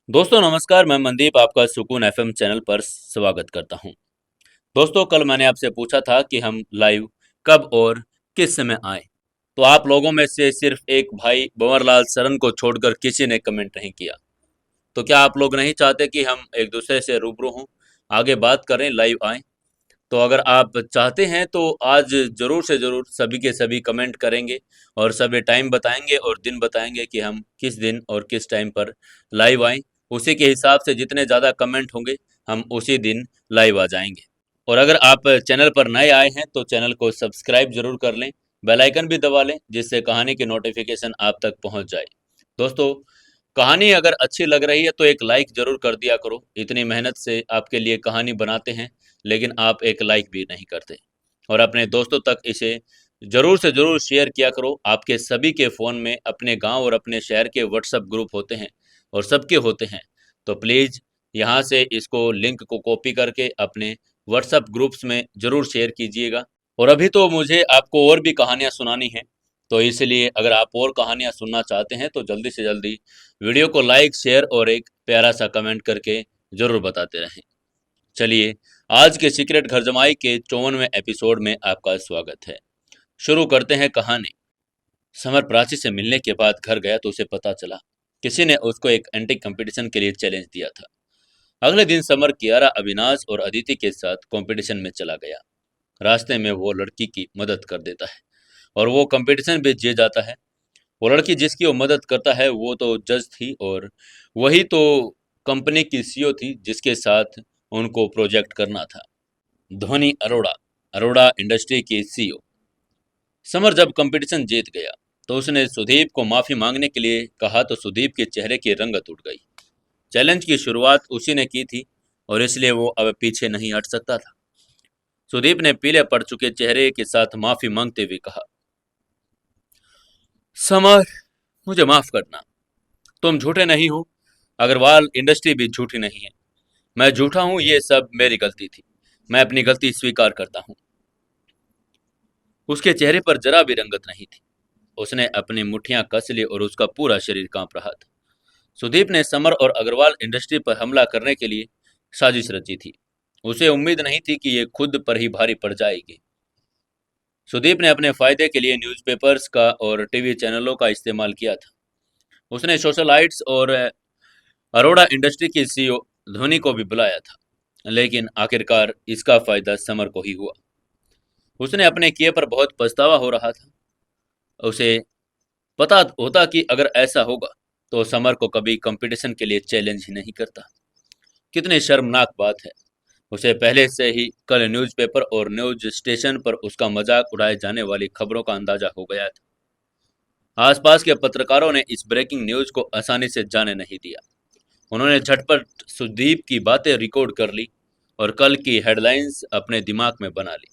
दोस्तों नमस्कार, मैं मनदीप आपका सुकून एफएम चैनल पर स्वागत करता हूं। दोस्तों कल मैंने आपसे पूछा था कि हम लाइव कब और किस समय आएं। तो आप लोगों में से सिर्फ एक भाई भंवरलाल सरन को छोड़कर किसी ने कमेंट नहीं किया। तो क्या आप लोग नहीं चाहते कि हम एक दूसरे से रूबरू हों, आगे बात करें, लाइव आएं? तो अगर आप चाहते हैं तो आज ज़रूर से ज़रूर सभी के सभी कमेंट करेंगे और सभी टाइम बताएंगे और दिन बताएंगे कि हम किस दिन और किस टाइम पर लाइव आएँ। उसी के हिसाब से जितने ज़्यादा कमेंट होंगे हम उसी दिन लाइव आ जाएंगे। और अगर आप चैनल पर नए आए हैं तो चैनल को सब्सक्राइब ज़रूर कर लें, बेल आइकन भी दबा लें जिससे कहानी की नोटिफिकेशन आप तक पहुंच जाए। दोस्तों कहानी अगर अच्छी लग रही है तो एक लाइक ज़रूर कर दिया करो। इतनी मेहनत से आपके लिए कहानी बनाते हैं लेकिन आप एक लाइक भी नहीं करते। और अपने दोस्तों तक इसे ज़रूर से ज़रूर शेयर किया करो। आपके सभी के फ़ोन में अपने गांव और अपने शहर के व्हाट्सएप ग्रुप होते हैं और सबके होते हैं। तो प्लीज़ यहाँ से इसको लिंक को कॉपी करके अपने व्हाट्सएप ग्रुप्स में ज़रूर शेयर कीजिएगा। और अभी तो मुझे आपको और भी कहानियाँ सुनानी हैं, तो इसलिए अगर आप और कहानियाँ सुनना चाहते हैं तो जल्दी से जल्दी वीडियो को लाइक, शेयर और एक प्यारा सा कमेंट करके ज़रूर बताते रहें। चलिए आज के सीक्रेट घर जमाई के 54वें एपिसोड में आपका स्वागत है। शुरू करते हैं कहानी। समर प्राची से मिलने के बाद घर गया तो उसे पता चला किसी ने उसको एक एंटिक कंपटीशन के लिए चैलेंज दिया था। अगले दिन समर कियारा, अविनाश और अदिति के साथ कंपटीशन में चला गया। रास्ते में वो लड़की की मदद कर देता है और वो कंपटीशन भी जीत जाता है। वो लड़की जिसकी वो मदद करता है वो तो जज थी और वही तो कंपनी की सीईओ थी जिसके साथ उनको प्रोजेक्ट करना था। ध्वनि अरोड़ा, अरोड़ा इंडस्ट्री की सीईओ। समर जब कंपटीशन जीत गया तो उसने सुदीप को माफी मांगने के लिए कहा तो सुदीप के चेहरे की रंगत उड़ गई। चैलेंज की शुरुआत उसी ने की थी और इसलिए वो अब पीछे नहीं हट सकता था। सुदीप ने पीले पड़ चुके चेहरे के साथ माफी मांगते हुए कहा, समर मुझे माफ करना, तुम झूठे नहीं हो, अग्रवाल इंडस्ट्री भी झूठी नहीं है। मैं झूठा हूँ, ये सब मेरी गलती थी। मैं अपनी गलती स्वीकार करता हूँ। उसके चेहरे पर जरा भी रंगत नहीं थी। उसने अपनी मुट्ठियां कस ली और उसका पूरा शरीर कांप रहा था। सुदीप ने समर और अग्रवाल इंडस्ट्री पर हमला करने के लिए साजिश रची थी। उसे उम्मीद नहीं थी कि ये खुद पर ही भारी पड़ जाएगी। सुदीप ने अपने फायदे के लिए न्यूज़पेपर्स का और टीवी चैनलों का इस्तेमाल किया था। उसने सोशलाइट्स और अरोड़ा इंडस्ट्री की सीईओ ध्वनि को भी बुलाया था, लेकिन आखिरकार इसका फायदा समर को ही हुआ। उसने अपने किए पर बहुत पछतावा हो रहा था। उसे पता होता कि अगर ऐसा होगा तो समर को कभी कंपटीशन के लिए चैलेंज ही नहीं करता। कितनी शर्मनाक बात है। उसे पहले से ही कल न्यूज़पेपर और न्यूज स्टेशन पर उसका मजाक उड़ाए जाने वाली खबरों का अंदाजा हो गया था। आसपास के पत्रकारों ने इस ब्रेकिंग न्यूज को आसानी से जाने नहीं दिया। उन्होंने झटपट सुदीप की बातें रिकॉर्ड कर ली और कल की हेडलाइंस अपने दिमाग में बना ली।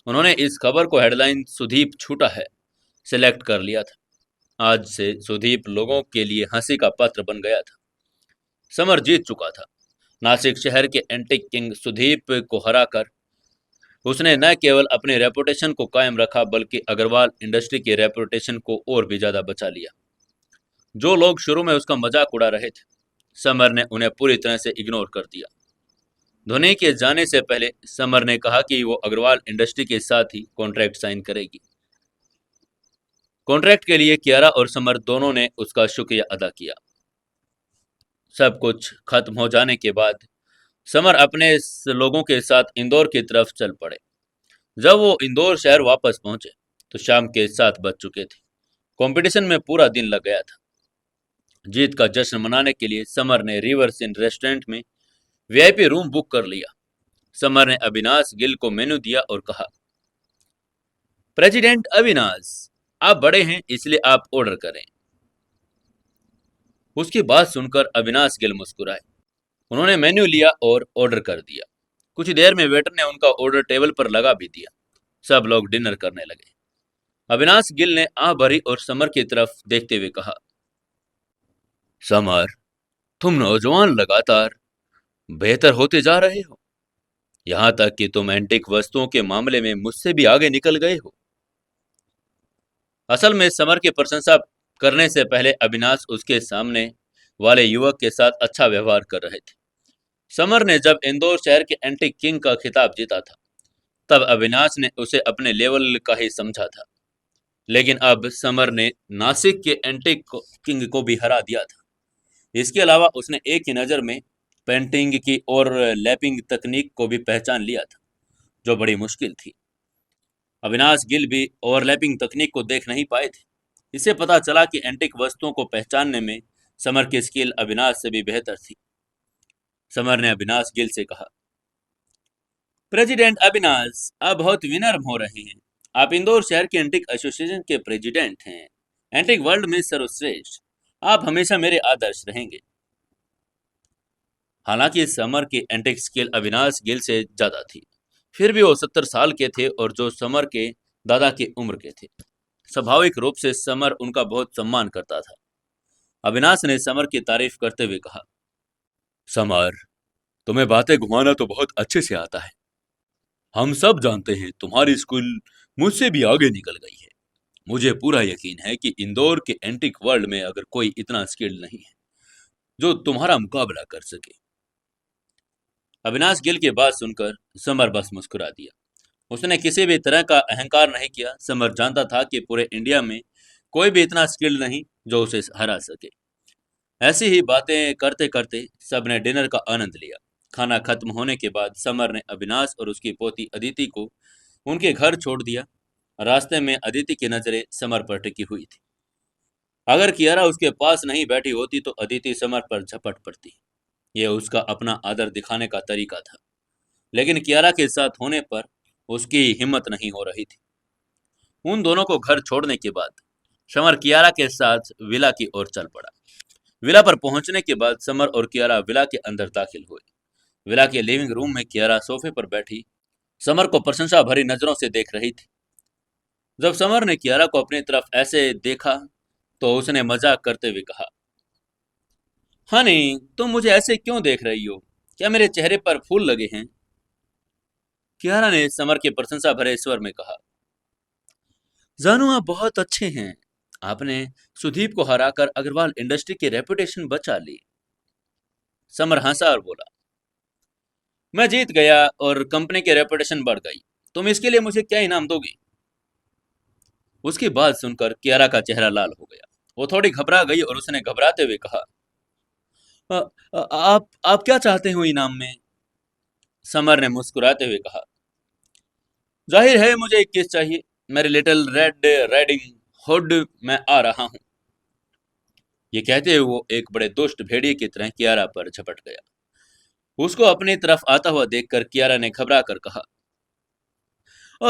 उन्होंने इस खबर को हेडलाइन "सुदीप छूटा है" सिलेक्ट कर लिया था। आज से सुदीप लोगों के लिए हंसी का पात्र बन गया था। समर जीत चुका था। नासिक शहर के एंटिक किंग सुदीप को हराकर उसने न केवल अपनी रेपुटेशन को कायम रखा बल्कि अग्रवाल इंडस्ट्री की रेपुटेशन को और भी ज्यादा बचा लिया। जो लोग शुरू में उसका मजाक उड़ा रहे थे, समर ने उन्हें पूरी तरह से इग्नोर कर दिया। धोनी के जाने से पहले समर ने कहा कि वो अग्रवाल इंडस्ट्री के साथ ही कॉन्ट्रैक्ट साइन करेगी। कॉन्ट्रैक्ट के लिए कियारा और समर दोनों ने उसका शुक्रिया अदा किया। सब कुछ खत्म हो जाने के बाद समर अपने लोगों के साथ इंदौर की तरफ चल पड़े। जब वो इंदौर शहर वापस पहुंचे तो शाम के 7 बज चुके थे। कंपटीशन में पूरा दिन लग गया था। जीत का जश्न मनाने के लिए समर ने रिवर्स इन रेस्टोरेंट में वीआईपी रूम बुक कर लिया। समर ने अविनाश गिल को मेनू दिया और कहा, प्रेसिडेंट अविनाश, आप बड़े हैं इसलिए आप ऑर्डर करें। उसकी बात सुनकर अविनाश गिल मुस्कुराए। उन्होंने मेन्यू लिया और ऑर्डर कर दिया। कुछ देर में वेटर ने उनका ऑर्डर टेबल पर लगा भी दिया। सब लोग डिनर करने लगे। अविनाश गिल ने आह भरी और समर की तरफ देखते हुए कहा, समर, तुम नौजवान लगातार बेहतर होते जा रहे हो। यहाँ तक कि तुम एंटिक वस्तुओं के मामले में मुझसे भी आगे निकल गए हो। असल में समर की प्रशंसा करने से पहले अविनाश उसके सामने वाले युवक के साथ अच्छा व्यवहार कर रहे थे। समर ने जब इंदौर शहर के एंटीक किंग का खिताब जीता था, तब अविनाश ने उसे अपने लेवल का ही समझा था। लेकिन अब समर ने नासिक के एंटीक किंग को भी हरा दिया था। इसके अलावा उसने एक ही नज़र में पेंटिंग की और लैपिंग तकनीक को भी पहचान लिया था, जो बड़ी मुश्किल थी। अविनाश गिल भी ओवरलैपिंग तकनीक को देख नहीं पाए थे। इससे पता चला कि एंटीक वस्तुओं को पहचानने में समर की स्किल अविनाश से भी बेहतर थी। समर ने अविनाश गिल से कहा, प्रेसिडेंट अविनाश, आप बहुत विनम्र हो रहे हैं। आप इंदौर शहर के एंटीक एसोसिएशन के प्रेसिडेंट हैं, एंटीक वर्ल्ड में सर्वश्रेष्ठ। आप हमेशा मेरे आदर्श रहेंगे। हालांकि समर की एंटीक स्किल अविनाश गिल से ज्यादा थी, फिर भी वो 70 साल के थे और जो समर के दादा की उम्र के थे। स्वाभाविक रूप से समर उनका बहुत सम्मान करता था। अविनाश ने समर की तारीफ करते हुए कहा, समर, तुम्हें बातें घुमाना तो बहुत अच्छे से आता है। हम सब जानते हैं तुम्हारी स्कूल मुझसे भी आगे निकल गई है। मुझे पूरा यकीन है कि इंदौर के एंटीक वर्ल्ड में अगर कोई इतना स्किल्ड नहीं है जो तुम्हारा मुकाबला कर सके। अविनाश गिल की बात सुनकर समर बस मुस्कुरा दिया। उसने किसी भी तरह का अहंकार नहीं किया। समर जानता था कि पूरे इंडिया में कोई भी इतना स्किल्ड नहीं जो उसे हरा सके। ऐसी ही बातें करते करते सबने डिनर का आनंद लिया। खाना खत्म होने के बाद समर ने अविनाश और उसकी पोती अदिति को उनके घर छोड़ दिया। रास्ते में अदिति की नजरें समर पर टिकी हुई थी। अगर कियारा उसके पास नहीं बैठी होती तो अदिति समर पर झपट पड़ती। यह उसका अपना आदर दिखाने का तरीका था। लेकिन कियारा के साथ होने पर उसकी हिम्मत नहीं हो रही थी। उन दोनों को घर छोड़ने के बाद समर कियारा के साथ विला की ओर चल पड़ा। विला पर पहुंचने के बाद समर और कियारा विला के अंदर दाखिल हुए। विला के लिविंग रूम में कियारा सोफे पर बैठी समर को प्रशंसा भरी नजरों से देख रही थी। जब समर ने कियारा को अपनी तरफ ऐसे देखा तो उसने मजाक करते हुए कहा, हनी, तुम मुझे ऐसे क्यों देख रही हो? क्या मेरे चेहरे पर फूल लगे हैं? कियारा ने समर की प्रशंसा भरे स्वर में कहा, जानू, आप बहुत अच्छे हैं। आपने सुदीप को हराकर अग्रवाल इंडस्ट्री की रेपुटेशन बचा ली। समर हंसा और बोला, मैं जीत गया और कंपनी की रेपुटेशन बढ़ गई। तुम इसके लिए मुझे क्या इनाम दोगी? उसकी बात सुनकर कियारा का चेहरा लाल हो गया। वो थोड़ी घबरा गई और उसने घबराते हुए कहा, "अ, आप क्या चाहते हो इनाम में?" समर ने मुस्कुराते हुए कहा, जाहिर है मुझे एक केस चाहिए। मेरे लिटिल रेड राइडिंग हुड में आ रहा हूं। ये कहते हुए वो एक बड़े दुष्ट भेड़िए की तरह कियारा पर झपट गया। उसको अपनी तरफ आता हुआ देखकर कियारा ने घबरा कर कहा,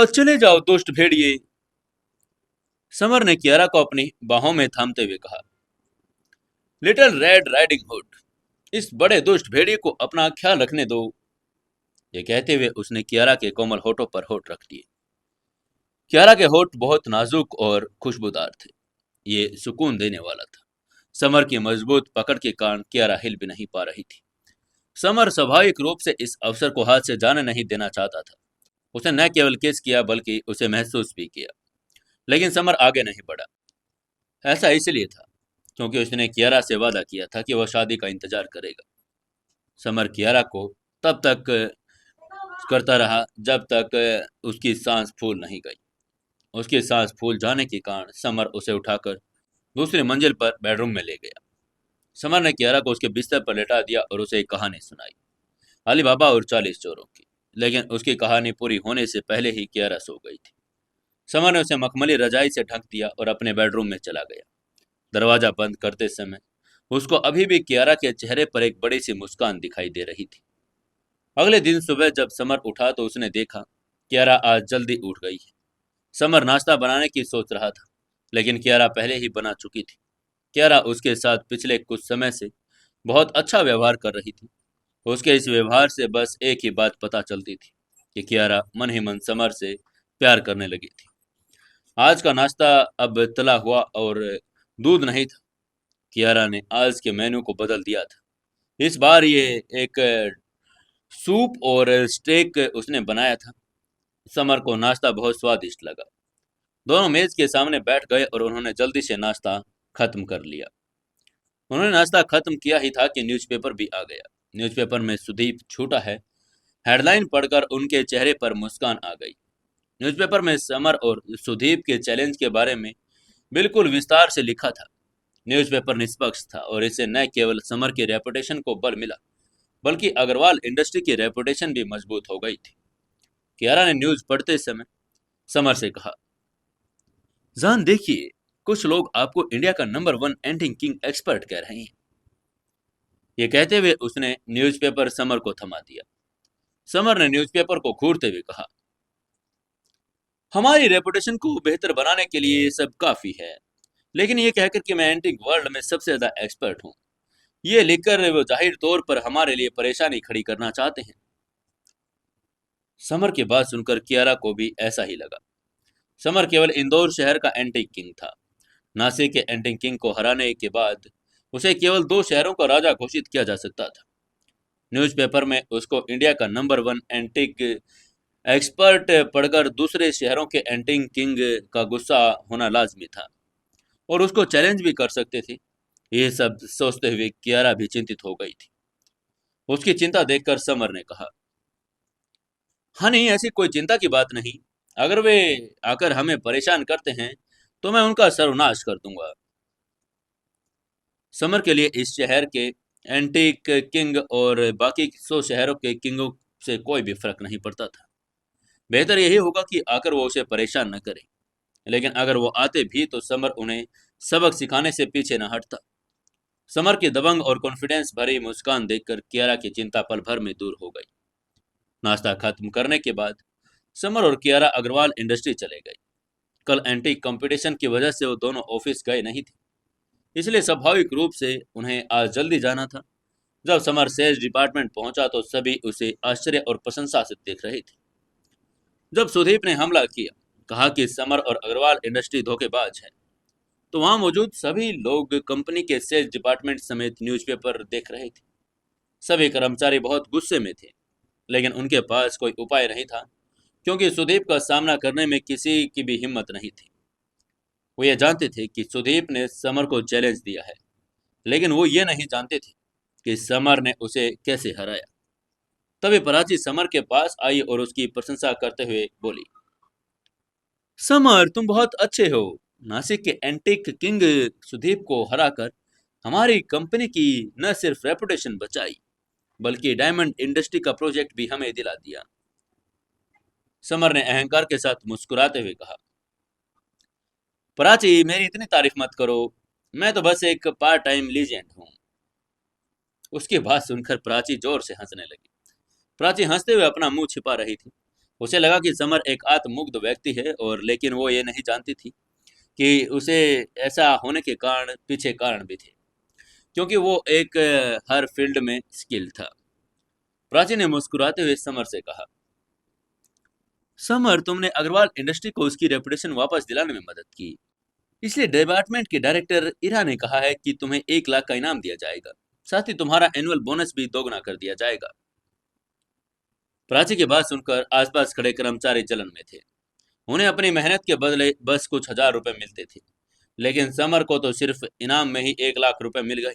चले जाओ दुष्ट भेड़िए। समर ने कियारा को अपनी बाहों में थामते हुए कहा, लिटिल रेड राइडिंग हुड, इस बड़े दुष्ट भेड़िए को अपना ख्याल रखने दो। ये कहते हुए उसने कियारा के कोमल होठों पर होठ रख दिए। कियारा के होठ बहुत नाजुक और खुशबूदार थे। ये सुकून देने वाला था। समर की मजबूत पकड़ के कारण कियारा हिल भी नहीं पा रही थी। समर स्वाभाविक रूप से इस अवसर को हाथ से जाने नहीं देना चाहता था। उसने न केवल किस किया बल्कि उसे महसूस भी किया। लेकिन समर आगे नहीं बढ़ा। ऐसा इसलिए था क्योंकि उसने कियारा से वादा किया था कि वह शादी का इंतजार करेगा। समर कियारा को तब तक करता रहा जब तक उसकी सांस फूल नहीं गई। उसकी सांस फूल जाने के कारण समर उसे उठाकर दूसरी मंजिल पर बेडरूम में ले गया। समर ने कियारा को उसके बिस्तर पर लेटा दिया और उसे एक कहानी सुनाई, अली बाबा और 40 चोरों की। लेकिन उसकी कहानी पूरी होने से पहले ही कियारा सो गई थी। समर ने उसे मखमली रजाई से ढक दिया और अपने बेडरूम में चला गया। दरवाजा बंद करते समय उसको अभी भी कियारा के चेहरे पर एक बड़ी सी मुस्कान दिखाई दे रही थी। अगले दिन सुबह जब समर उठा तो उसने देखा कियारा आज जल्दी उठ गई है। समर नाश्ता बनाने की सोच रहा था, लेकिन कियारा पहले ही बना चुकी थी। कियारा उसके साथ पिछले कुछ समय से बहुत अच्छा व्यवहार कर रही थी। उसके इस व्यवहार से बस एक ही बात पता चलती थी कि कियारा मन ही मन समर से प्यार करने लगी थी। आज का नाश्ता अब तला हुआ और दूध नहीं था। कियारा ने आज के मेनू को बदल दिया था। इस बार ये एक सूप और स्टेक उसने बनाया था। समर को नाश्ता बहुत स्वादिष्ट लगा। दोनों मेज के सामने बैठ गए और उन्होंने जल्दी से नाश्ता खत्म कर लिया। उन्होंने नाश्ता खत्म किया ही था कि न्यूज़पेपर भी आ गया। न्यूज़पेपर में सुदीप छूटा है हेडलाइन पढ़कर उनके चेहरे पर मुस्कान आ गई। न्यूज़पेपर में समर और सुदीप के चैलेंज के बारे में बिल्कुल विस्तार से लिखा था। न्यूज़पेपर निष्पक्ष था और इससे न केवल समर के रेपुटेशन को बल मिला, बल्कि अग्रवाल इंडस्ट्री की रेपुटेशन भी मजबूत हो गई थी। कियारा ने न्यूज़ पढ़ते समय समर से कहा, जान देखिए, कुछ लोग आपको इंडिया का नंबर 1 एंटी किंग एक्सपर्ट कह रहे हैं। ये कहते हुए उसने न्यूज़पेपर समर को थमा दिया। समर ने न्यूज़पेपर को घूरते हुए कहा, हमारी रेपुटेशन को बेहतर बनाने के लिए ये सब काफी है, लेकिन ये कहकर कि मैं एंटिक वर्ल्ड में सबसे ज्यादा एक्सपर्ट हूँ, ये लिखकर वो जाहिर तौर पर हमारे लिए परेशानी खड़ी करना चाहते हैं। समर की बात सुनकर कियारा को भी ऐसा ही लगा। समर केवल इंदौर शहर का एंटिक किंग था। नासिक के एंटिक किंग को हराने के बाद उसे केवल 2 शहरों का राजा घोषित किया जा सकता था। न्यूज़पेपर में उसको इंडिया का नंबर 1 एंटिक एक्सपर्ट पढ़कर दूसरे शहरों के एंटिक किंग का गुस्सा होना लाजमी था और उसको चैलेंज भी कर सकते थे। ये सब सोचते हुए कियारा भी चिंतित हो गई थी। उसकी चिंता देखकर समर ने कहा, हाँ नहीं, ऐसी कोई चिंता की बात नहीं। अगर वे आकर हमें परेशान करते हैं तो मैं उनका सर्वनाश कर दूंगा। समर के लिए इस शहर के एंटीक किंग और बाकी 100 शहरों के किंगों से कोई भी फर्क नहीं पड़ता था। बेहतर यही होगा कि आकर वो उसे परेशान न करे, लेकिन अगर वो आते भी तो समर उन्हें सबक सिखाने से पीछे न हटता। समर की दबंग और कॉन्फिडेंस भरी मुस्कान देखकर कियारा की चिंता पल भर में दूर हो गई। नाश्ता खत्म करने के बाद समर और कियारा अग्रवाल इंडस्ट्री चले गए। कल एंटीक कंपटीशन की वजह से वो दोनों ऑफिस गए नहीं थे, इसलिए स्वाभाविक रूप से उन्हें आज जल्दी जाना था। जब समर सेल्स डिपार्टमेंट पहुंचा तो सभी उसे आश्चर्य और प्रशंसा से देख रहे थे। जब सुदीप ने हमला किया, कहा कि समर और अग्रवाल इंडस्ट्री धोखेबाज है, तो वहां मौजूद सभी लोग कंपनी के सेल्स डिपार्टमेंट समेत न्यूज़पेपर देख रहे थे। सभी कर्मचारी बहुत गुस्से में थे, लेकिन उनके पास कोई उपाय नहीं था, क्योंकि सुदीप का सामना करने में किसी की भी हिम्मत नहीं थी। वो ये जानते थे कि सुदीप ने समर को चैलेंज दिया है, लेकिन वो ये नहीं जानते थे कि समर ने उसे कैसे हराया। तभी प्राची समर के पास आई और उसकी प्रशंसा करते हुए बोली, समर तुम बहुत अच्छे हो। नासिक के एंटिक किंग सुदीप को हराकर हमारी कंपनी की न सिर्फ रेपुटेशन बचाई, बल्कि डायमंड इंडस्ट्री का प्रोजेक्ट भी हमें दिला दिया। समर ने अहंकार के साथ मुस्कुराते हुए कहा, प्राची मेरी इतनी तारीफ मत करो, मैं तो बस एक पार्ट टाइम लीजेंड हूँ। उसकी बात सुनकर प्राची जोर से हंसने लगी। प्राची हंसते हुए अपना मुंह छिपा रही थी। उसे लगा कि समर एक आत्ममुग्ध व्यक्ति है, और लेकिन वो ये नहीं जानती थी कि उसे ऐसा होने के कारण पीछे कारण भी थे, क्योंकि वो एक हर फील्ड में स्किल था। प्राची ने मुस्कुराते हुए समर से कहा, समर तुमने अग्रवाल इंडस्ट्री को उसकी रेपुटेशन वापस दिलाने में मदद की, इसलिए डिपार्टमेंट के डायरेक्टर इरा ने कहा है कि तुम्हें 1 लाख का इनाम दिया जाएगा, साथ ही तुम्हारा एनुअल बोनस भी दोगुना कर दिया जाएगा। प्राची की बात सुनकर आसपास खड़े कर्मचारी जलन में थे। उन्हें अपनी मेहनत के बदले बस कुछ हजार रुपए मिलते थे, लेकिन समर को तो सिर्फ इनाम में ही 1 लाख रुपए मिल गए।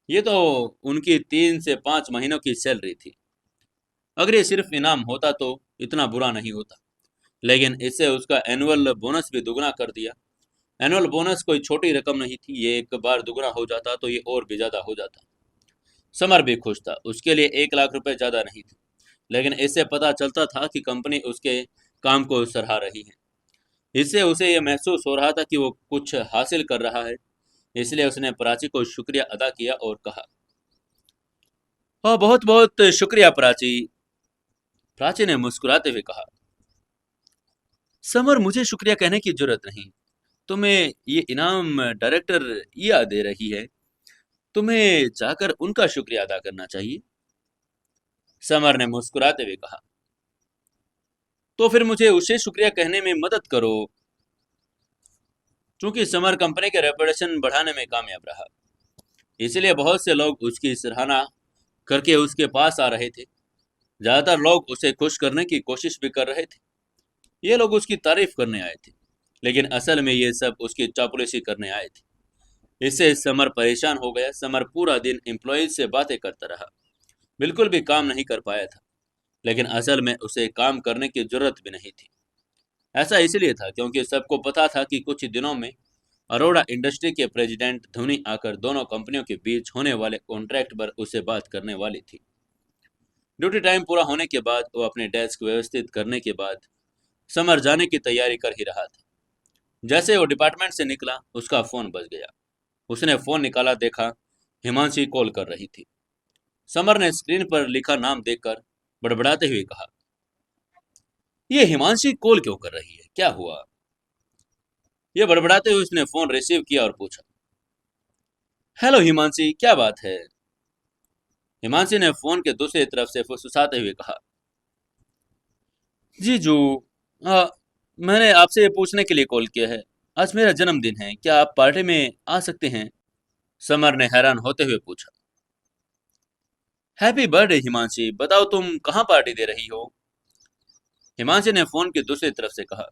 ये तो उनकी 3 से 5 महीनों की सैलरी थी। अगर ये सिर्फ इनाम होता तो इतना बुरा नहीं होता, लेकिन इससे उसका एनुअल बोनस भी दुगना कर दिया। एनुअल बोनस कोई छोटी रकम नहीं थी, ये एक बार दुगना हो जाता तो ये और भी ज्यादा हो जाता। समर भी खुश था, उसके लिए 1 लाख रुपए ज्यादा नहीं थे, लेकिन इससे पता चलता था कि कंपनी उसके काम को सराह रही है। इससे उसे यह महसूस हो रहा था कि वो कुछ हासिल कर रहा है। इसलिए उसने प्राची को शुक्रिया अदा किया और कहा, हाँ बहुत बहुत शुक्रिया प्राची। प्राची ने मुस्कुराते हुए कहा, समर मुझे शुक्रिया कहने की जरूरत नहीं, तुम्हें ये इनाम डायरेक्टर या दे रही है, तुम्हें जाकर उनका शुक्रिया अदा करना चाहिए। समर ने मुस्कुराते हुए कहा, तो फिर मुझे उसे शुक्रिया कहने में मदद करो। क्योंकि समर कंपनी के रेपुटेशन बढ़ाने में कामयाब रहा, इसलिए बहुत से लोग उसकी सराहना करके उसके पास आ रहे थे। ज्यादातर लोग उसे खुश करने की कोशिश भी कर रहे थे। ये लोग उसकी तारीफ करने आए थे, लेकिन असल में ये सब उसकी चापलूसी करने आए थे। इससे समर परेशान हो गया। समर पूरा दिन एम्प्लॉयज से बातें करता रहा, बिल्कुल भी काम नहीं कर पाया था। लेकिन असल में उसे काम करने की जरूरत भी नहीं थी। ऐसा इसलिए था क्योंकि सबको पता था कि कुछ ही दिनों में अरोड़ा इंडस्ट्री के प्रेसिडेंट धोनी आकर दोनों कंपनियों के बीच होने वाले कॉन्ट्रैक्ट पर उससे बात करने वाली थी। ड्यूटी टाइम पूरा होने के बाद वो अपने डेस्क व्यवस्थित करने के बाद समर जाने की तैयारी कर ही रहा था। जैसे वो डिपार्टमेंट से निकला, उसका फोन बज गया। उसने फोन निकाला, देखा हिमांशी कॉल कर रही थी। समर ने स्क्रीन पर लिखा नाम देखकर बड़बड़ाते हुए कहा, ये हिमांशी कॉल क्यों कर रही है, क्या हुआ? ये बड़बड़ाते हुए उसने फोन रिसीव किया और पूछा, हेलो हिमांशी, क्या बात है? हिमांशी ने फोन के दूसरी तरफ से फुसफुसाते हुए कहा, जीजू, हाँ, मैंने आपसे ये पूछने के लिए कॉल किया है। आज मेरा जन्मदिन है, क्या आप पार्टी में आ सकते हैं? समर ने हैरान होते हुए पूछा। हैप्पी बर्थडे हिमांशी, बताओ तुम कहाँ पार्टी दे रही हो? हिमांशी ने फोन की दूसरी तरफ से कहा,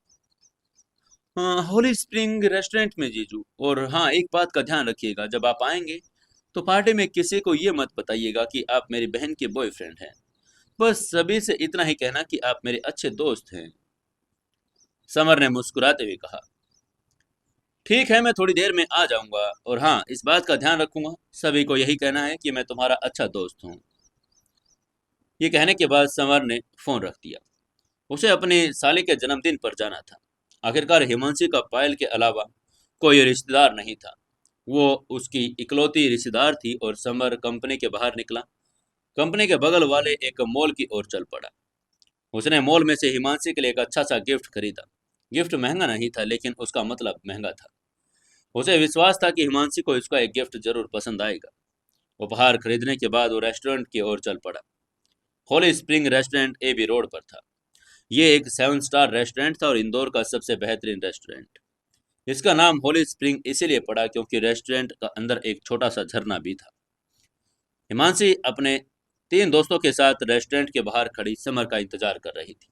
हाँ, होली स्प्रिंग रेस्टोरेंट में जीजू। और हाँ, एक बात का ध्यान रखिएगा, जब आप आएंगे तो पार्टी में किसी को ये मत बताइएगा कि आप मेरी बहन के बॉयफ्रेंड हैं। बस सभी से इतना ही कहना कि आप मेरे अच्छे दोस्त हैं। समर ने मुस्कुराते हुए कहा, ठीक है, मैं थोड़ी देर में आ जाऊंगा। और हाँ, इस बात का ध्यान रखूंगा, सभी को यही कहना है कि मैं तुम्हारा अच्छा दोस्त हूँ। ये कहने के बाद समर ने फोन रख दिया। उसे अपनी साली के जन्मदिन पर जाना था। आखिरकार हिमांशी का पायल के अलावा कोई रिश्तेदार नहीं था। वो उसकी इकलौती रिश्तेदार थी। और समर कंपनी के बाहर निकला। कंपनी के बगल वाले एक मॉल की ओर चल पड़ा। उसने मॉल में से हिमांशी के लिए एक अच्छा सा गिफ्ट खरीदा। गिफ्ट महंगा नहीं था, लेकिन उसका मतलब महंगा था। उसे विश्वास था कि हिमांशी को इसका एक गिफ्ट जरूर पसंद आएगा। उपहार खरीदने के बाद वो रेस्टोरेंट की ओर चल पड़ा। Holy spring restaurant AB road पर था। ये एक 7 स्टार रेस्टोरेंट था और इंदौर का सबसे बेहतरीन रेस्टोरेंट। इसका नाम होली स्प्रिंग इसीलिए पड़ा क्योंकि रेस्टोरेंट का अंदर एक छोटा सा झरना भी था। हिमांशी अपने 3 दोस्तों के साथ रेस्टोरेंट के बाहर खड़ी समर का इंतजार कर रही थी।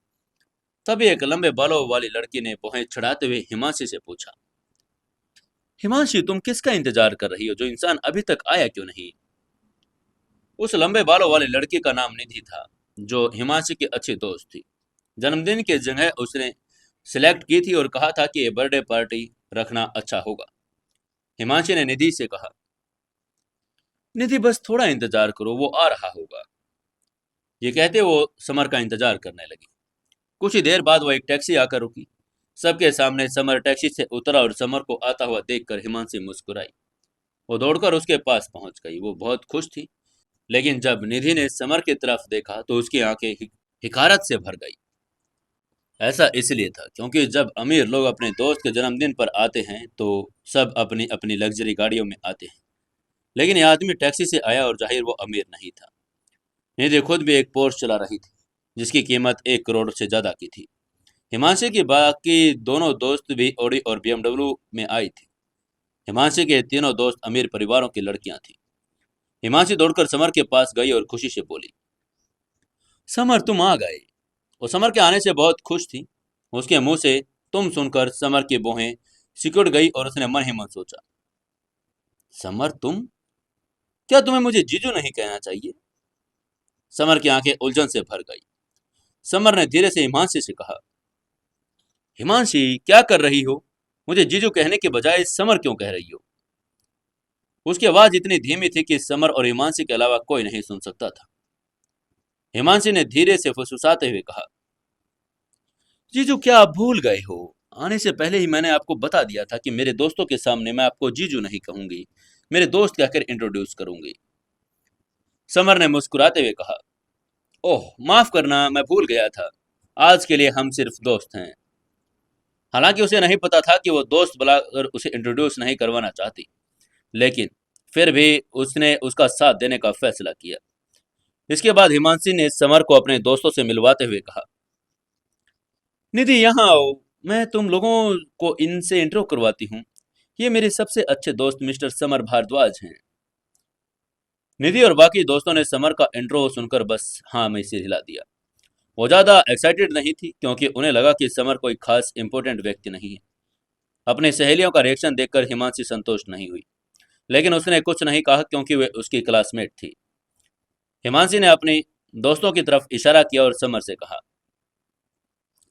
तभी एक लंबे बालों वाली लड़की ने भौहें चढ़ाते हुए हिमांशी से पूछा, हिमांशी, तुम किसका इंतजार कर रही हो? जो इंसान अभी तक आया क्यों नहीं? उस लंबे बालों वाली लड़की का नाम निधि था, जो हिमांशी की अच्छी दोस्त थी। जन्मदिन की जगह उसने सिलेक्ट की थी और कहा था कि ये बर्थडे पार्टी रखना अच्छा होगा। हिमांशी ने निधि से कहा, निधि बस थोड़ा इंतजार करो, वो आ रहा होगा। ये कहते वो समर का इंतजार करने लगी। कुछ ही देर बाद वो एक टैक्सी आकर रुकी। सबके सामने समर टैक्सी से उतरा और समर को आता हुआ देखकर हिमांशी मुस्कुराई। वो दौड़कर उसके पास पहुंच गई। वो बहुत खुश थी। लेकिन जब निधि ने समर की तरफ देखा तो उसकी आंखें हिकारत से भर गई। ऐसा इसलिए था क्योंकि जब अमीर लोग अपने दोस्त के जन्मदिन पर आते हैं तो सब अपनी अपनी लग्जरी गाड़ियों में आते हैं। लेकिन यह आदमी टैक्सी से आया और जाहिर वो अमीर नहीं था। निधि खुद भी एक पोर्श चला रही थी, जिसकी कीमत 1 करोड़ से ज्यादा की थी। हिमांशी की बाकी दोनों दोस्त भी ऑडी और BMW में आई थी। हिमांशी के तीनों दोस्त अमीर परिवारों की लड़कियां थी। हिमांशी दौड़कर समर के पास गई और खुशी से बोली, समर, तुम आ गए। वो समर के आने से बहुत खुश थी। उसके मुंह से तुम सुनकर समर की भौहें सिकुड़ गई और उसने मन ही मन सोचा, समर तुम, क्या तुम्हें मुझे जीजू नहीं कहना चाहिए? समर की आंखें उलझन से भर गई। समर ने धीरे से हिमांशी से कहा, हिमांशी, क्या कर रही हो? मुझे जीजू कहने के बजाय समर क्यों कह रही हो? उसकी आवाज इतनी धीमी थी कि समर और हिमांशी के अलावा कोई नहीं सुन सकता था। हिमांशी ने धीरे से फुसफुसाते हुए कहा, जीजू, क्या आप भूल गए हो? आने से पहले ही मैंने आपको बता दिया था कि मेरे दोस्तों के सामने मैं आपको जीजू नहीं कहूंगी, मेरे दोस्त कहकर इंट्रोड्यूस करूंगी। समर ने मुस्कुराते हुए कहा, ओह, माफ करना, मैं भूल गया था। आज के लिए हम सिर्फ दोस्त हैं। हालांकि उसे नहीं पता था कि वो दोस्त बुलाकर उसे इंट्रोड्यूस नहीं करवाना चाहती, लेकिन फिर भी उसने उसका साथ देने का फैसला किया। इसके बाद हिमांशी ने समर को अपने दोस्तों से मिलवाते हुए कहा, निधि, यहाँ आओ, मैं तुम लोगों को इनसे इंट्रो करवाती हूँ। ये मेरे सबसे अच्छे दोस्त मिस्टर समर भारद्वाज हैं। निधि और बाकी दोस्तों ने समर का इंट्रो सुनकर बस हाँ में सिर हिला दिया। वो ज़्यादा एक्साइटेड नहीं थी क्योंकि उन्हें लगा कि समर कोई खास इंपॉर्टेंट व्यक्ति नहीं है। अपनी सहेलियों का रिएक्शन देखकर हिमांशी संतुष्ट नहीं हुई। लेकिन उसने कुछ नहीं कहा क्योंकि वे उसकी क्लासमेट थी। हिमांशी ने अपनी दोस्तों की तरफ इशारा किया और समर से कहा,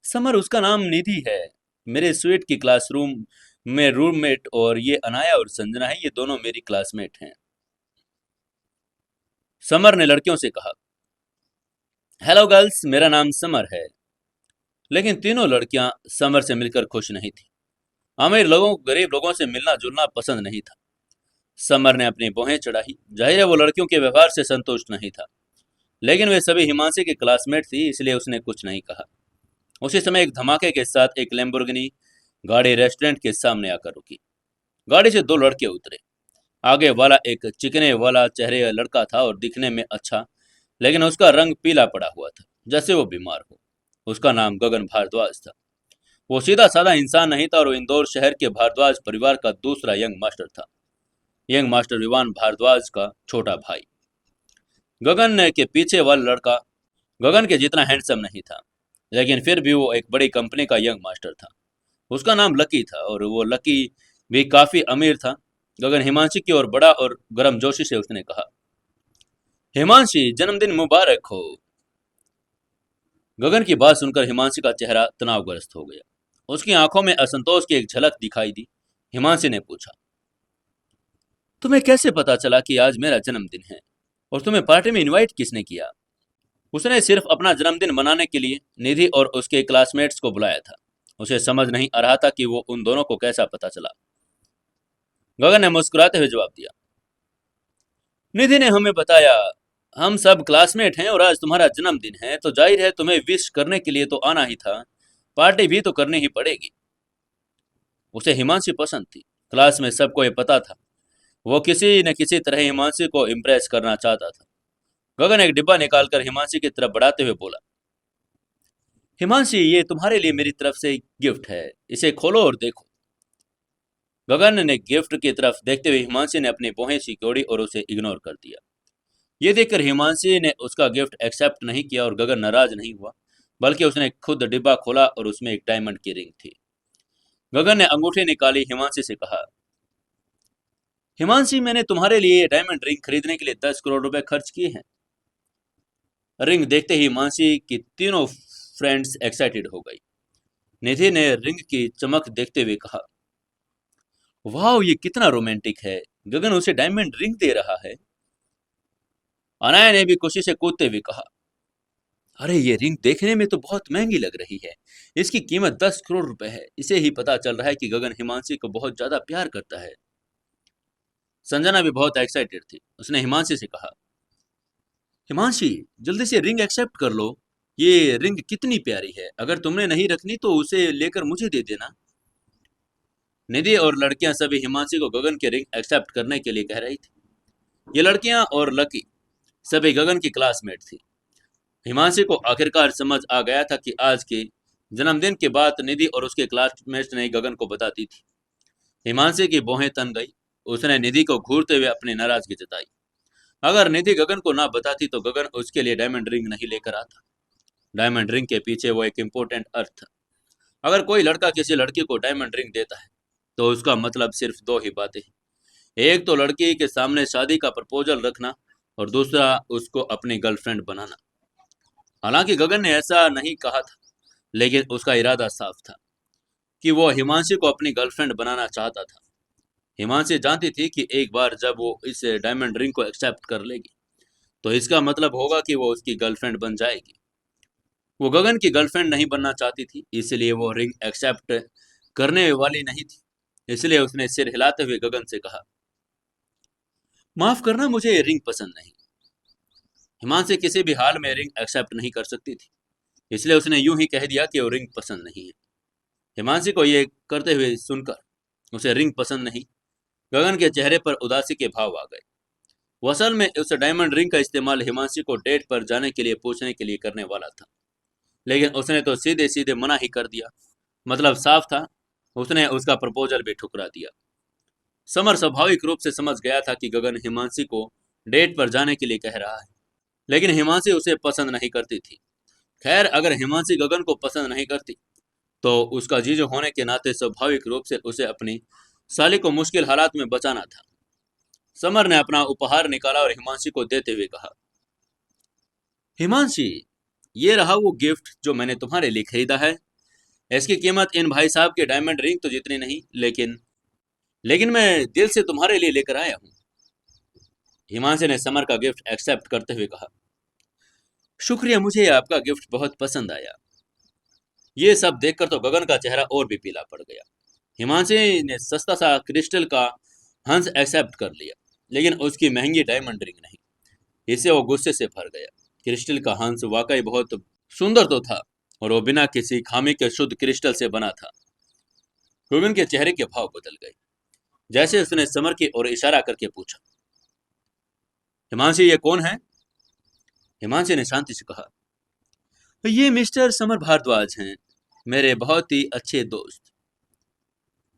समर, उसका नाम निधि है, मेरे स्वीट की क्लासरूम में रूममेट, और ये अनाया और संजना है, ये दोनों मेरी क्लासमेट हैं। समर ने लड़कियों से कहा, हेलो गर्ल्स, मेरा नाम समर है। लेकिन तीनों लड़कियां समर से मिलकर खुश नहीं थी। अमीर लोगों को गरीब लोगों से मिलना जुलना पसंद नहीं था। समर ने अपनी भौहें चढ़ाई। जाहिर है वो लड़कियों के व्यवहार से संतुष्ट नहीं था, लेकिन वे सभी हिमांशी की क्लासमेट थी, इसलिए उसने कुछ नहीं कहा। उसी समय एक धमाके के साथ एक लैम्बोर्गिनी गाड़ी रेस्टोरेंट के सामने आकर रुकी। गाड़ी से दो लड़के उतरे। आगे वाला एक चिकने वाला चेहरे लड़का था और दिखने में अच्छा, लेकिन उसका रंग पीला पड़ा हुआ था, जैसे वो बीमार हो। उसका नाम गगन भारद्वाज था। वो सीधा साधा इंसान नहीं था और वो इंदौर शहर के भारद्वाज परिवार का दूसरा यंग मास्टर था। यंग मास्टर विवान भारद्वाज का छोटा भाई। गगन के पीछे वाला लड़का गगन के जितना हैंडसम नहीं था, लेकिन फिर भी वो एक बड़ी कंपनी का यंग मास्टर था। उसका नाम लकी था और वो लकी भी काफी अमीर था। गगन हिमांशी की ओर बढ़ा और गर्मजोशी से उसने कहा, हिमांशी, जन्मदिन मुबारक हो। गगन की बात सुनकर हिमांशी का चेहरा तनावग्रस्त हो गया। उसकी आंखों में असंतोष की एक झलक दिखाई दी। हिमांशी ने पूछा, तुम्हें कैसे पता चला कि आज मेरा जन्मदिन है, और तुम्हें पार्टी में इनवाइट किसने किया? उसने सिर्फ अपना जन्मदिन मनाने के लिए निधि और उसके क्लासमेट्स को बुलाया था। उसे समझ नहीं आ रहा था कि वो उन दोनों को कैसा पता चला। गगन ने मुस्कुराते हुए जवाब दिया, निधि ने हमें बताया, हम सब क्लासमेट हैं और आज तुम्हारा जन्मदिन है, तो जाहिर है तुम्हें विश करने के लिए तो आना ही था, पार्टी भी तो करनी ही पड़ेगी। उसे हिमांशी पसंद थी। क्लास में सबको ये पता था। वो किसी न किसी तरह हिमांशी को इम्प्रेस करना चाहता था। गगन एक डिब्बा निकालकर हिमांशी की तरफ बढ़ाते हुए बोला, हिमांशी, ये तुम्हारे लिए मेरी तरफ से गिफ्ट है, इसे खोलो और देखो। गगन ने गिफ्ट की तरफ देखते हुए हिमांशी ने अपनी भौहें सिकोड़ी और उसे इग्नोर कर दिया। ये देखकर हिमांशी ने उसका गिफ्ट एक्सेप्ट नहीं किया और गगन नाराज नहीं हुआ, बल्कि उसने खुद डिब्बा खोला और उसमें एक डायमंड की रिंग थी। गगन ने अंगूठी निकाली, हिमांशी से कहा, हिमांशी, मैंने तुम्हारे लिए डायमंड रिंग खरीदने के लिए 10 करोड़ रुपए खर्च किए हैं। रिंग देखते ही हिमांशी की तीनों फ्रेंड्स एक्साइटेड हो गई। निधि ने रिंग की चमक देखते हुए कहा, वाह, ये कितना रोमांटिक है, गगन उसे डायमंड रिंग दे रहा है। अनाया ने भी खुशी से कूदते हुए कहा, अरे ये रिंग देखने में तो बहुत महंगी लग रही है, इसकी कीमत 10 करोड़ रुपए है। इसे ही पता चल रहा है कि गगन हिमांशी को बहुत ज्यादा प्यार करता है। संजना भी बहुत एक्साइटेड थी। उसने हिमांशी से कहा, हिमांशी, जल्दी से रिंग एक्सेप्ट कर लो, ये रिंग कितनी प्यारी है, अगर तुमने नहीं रखनी तो उसे लेकर मुझे दे देना। निधि और लड़कियां सभी हिमांशी को गगन की रिंग एक्सेप्ट करने के लिए कह रही थी। ये लड़कियां और लकी सभी गगन की क्लासमेट थी। हिमांशी को आखिरकार समझ आ गया था कि आज के जन्मदिन के बाद निधि और उसके क्लासमेट्स ने गगन को बता दी थी। हिमांशी की भौहें तन गई। उसने निधि को घूरते हुए अपनी नाराजगी जताई। अगर निधि गगन को ना बताती तो गगन उसके लिए डायमंड रिंग नहीं लेकर आता। डायमंड रिंग के पीछे वो एक इम्पोर्टेंट अर्थ था। अगर कोई लड़का किसी लड़की को डायमंड रिंग देता है तो उसका मतलब सिर्फ दो ही बातें हैं। एक तो लड़की के सामने शादी का प्रपोजल रखना और दूसरा उसको अपनी गर्लफ्रेंड बनाना। हालांकि गगन ने ऐसा नहीं कहा था, लेकिन उसका इरादा साफ था कि वो हिमांशी को अपनी गर्लफ्रेंड बनाना चाहता था। हिमांशी जानती थी कि एक बार जब वो इस डायमंड रिंग को एक्सेप्ट कर लेगी तो इसका मतलब होगा कि वो उसकी गर्लफ्रेंड बन जाएगी। वो गगन की गर्लफ्रेंड नहीं बनना चाहती थी, इसलिए वो रिंग एक्सेप्ट करने वाली नहीं थी। इसलिए उसने सिर हिलाते हुए गगन से कहा, माफ करना, मुझे ये रिंग पसंद नहीं। हिमांशी किसी भी हाल में रिंग एक्सेप्ट नहीं कर सकती थी, इसलिए उसने यूं ही कह दिया कि वो रिंग पसंद नहीं है। हिमांशी को ये करते हुए सुनकर उसे रिंग पसंद नहीं, गगन के चेहरे पर उदासी के भाव आ गए। वो असल में उस डायमंड रिंग का इस्तेमाल हिमांशी को डेट पर जाने के लिए पूछने के लिए करने वाला था, लेकिन उसने तो सीधे सीधे मना ही कर दिया। मतलब साफ था, उसने उसका प्रपोजल भी ठुकरा दिया। समर स्वाभाविक रूप से समझ गया था कि गगन हिमांशी को डेट पर जाने के लिए कह रहा है, लेकिन हिमांशी उसे पसंद नहीं करती थी। खैर, अगर हिमांशी गगन को पसंद नहीं करती तो उसका जीजू होने के नाते स्वाभाविक रूप से उसे अपनी साली को मुश्किल हालात में बचाना था। समर ने अपना उपहार निकाला और हिमांशी को देते हुए कहा, हिमांशी, ये रहा वो गिफ्ट जो मैंने तुम्हारे लिए खरीदा है। इसकी कीमत इन भाई साहब के डायमंड रिंग तो जितनी नहीं, लेकिन मैं दिल से तुम्हारे लिए लेकर आया हूँ। हिमांशी ने समर का गिफ्ट एक्सेप्ट करते हुए कहा, शुक्रिया, मुझे आपका गिफ्ट बहुत पसंद आया। ये सब देखकर तो गगन का चेहरा और भी पीला पड़ गया। हिमांशी ने सस्ता सा क्रिस्टल का हंस एक्सेप्ट कर लिया, लेकिन उसकी महंगी डायमंड रिंग नहीं। इससे वो गुस्से से भर गया। क्रिस्टल का हंस वाकई बहुत सुंदर तो था, और वो बिना किसी खामी के शुद्ध क्रिस्टल से बना था। गगन के चेहरे के भाव बदल गए। जैसे उसने समर की ओर इशारा करके पूछा, हिमांशी, ये कौन है? हिमांशी ने शांति से कहा, ये मिस्टर समर भारद्वाज हैं, मेरे बहुत ही अच्छे दोस्त।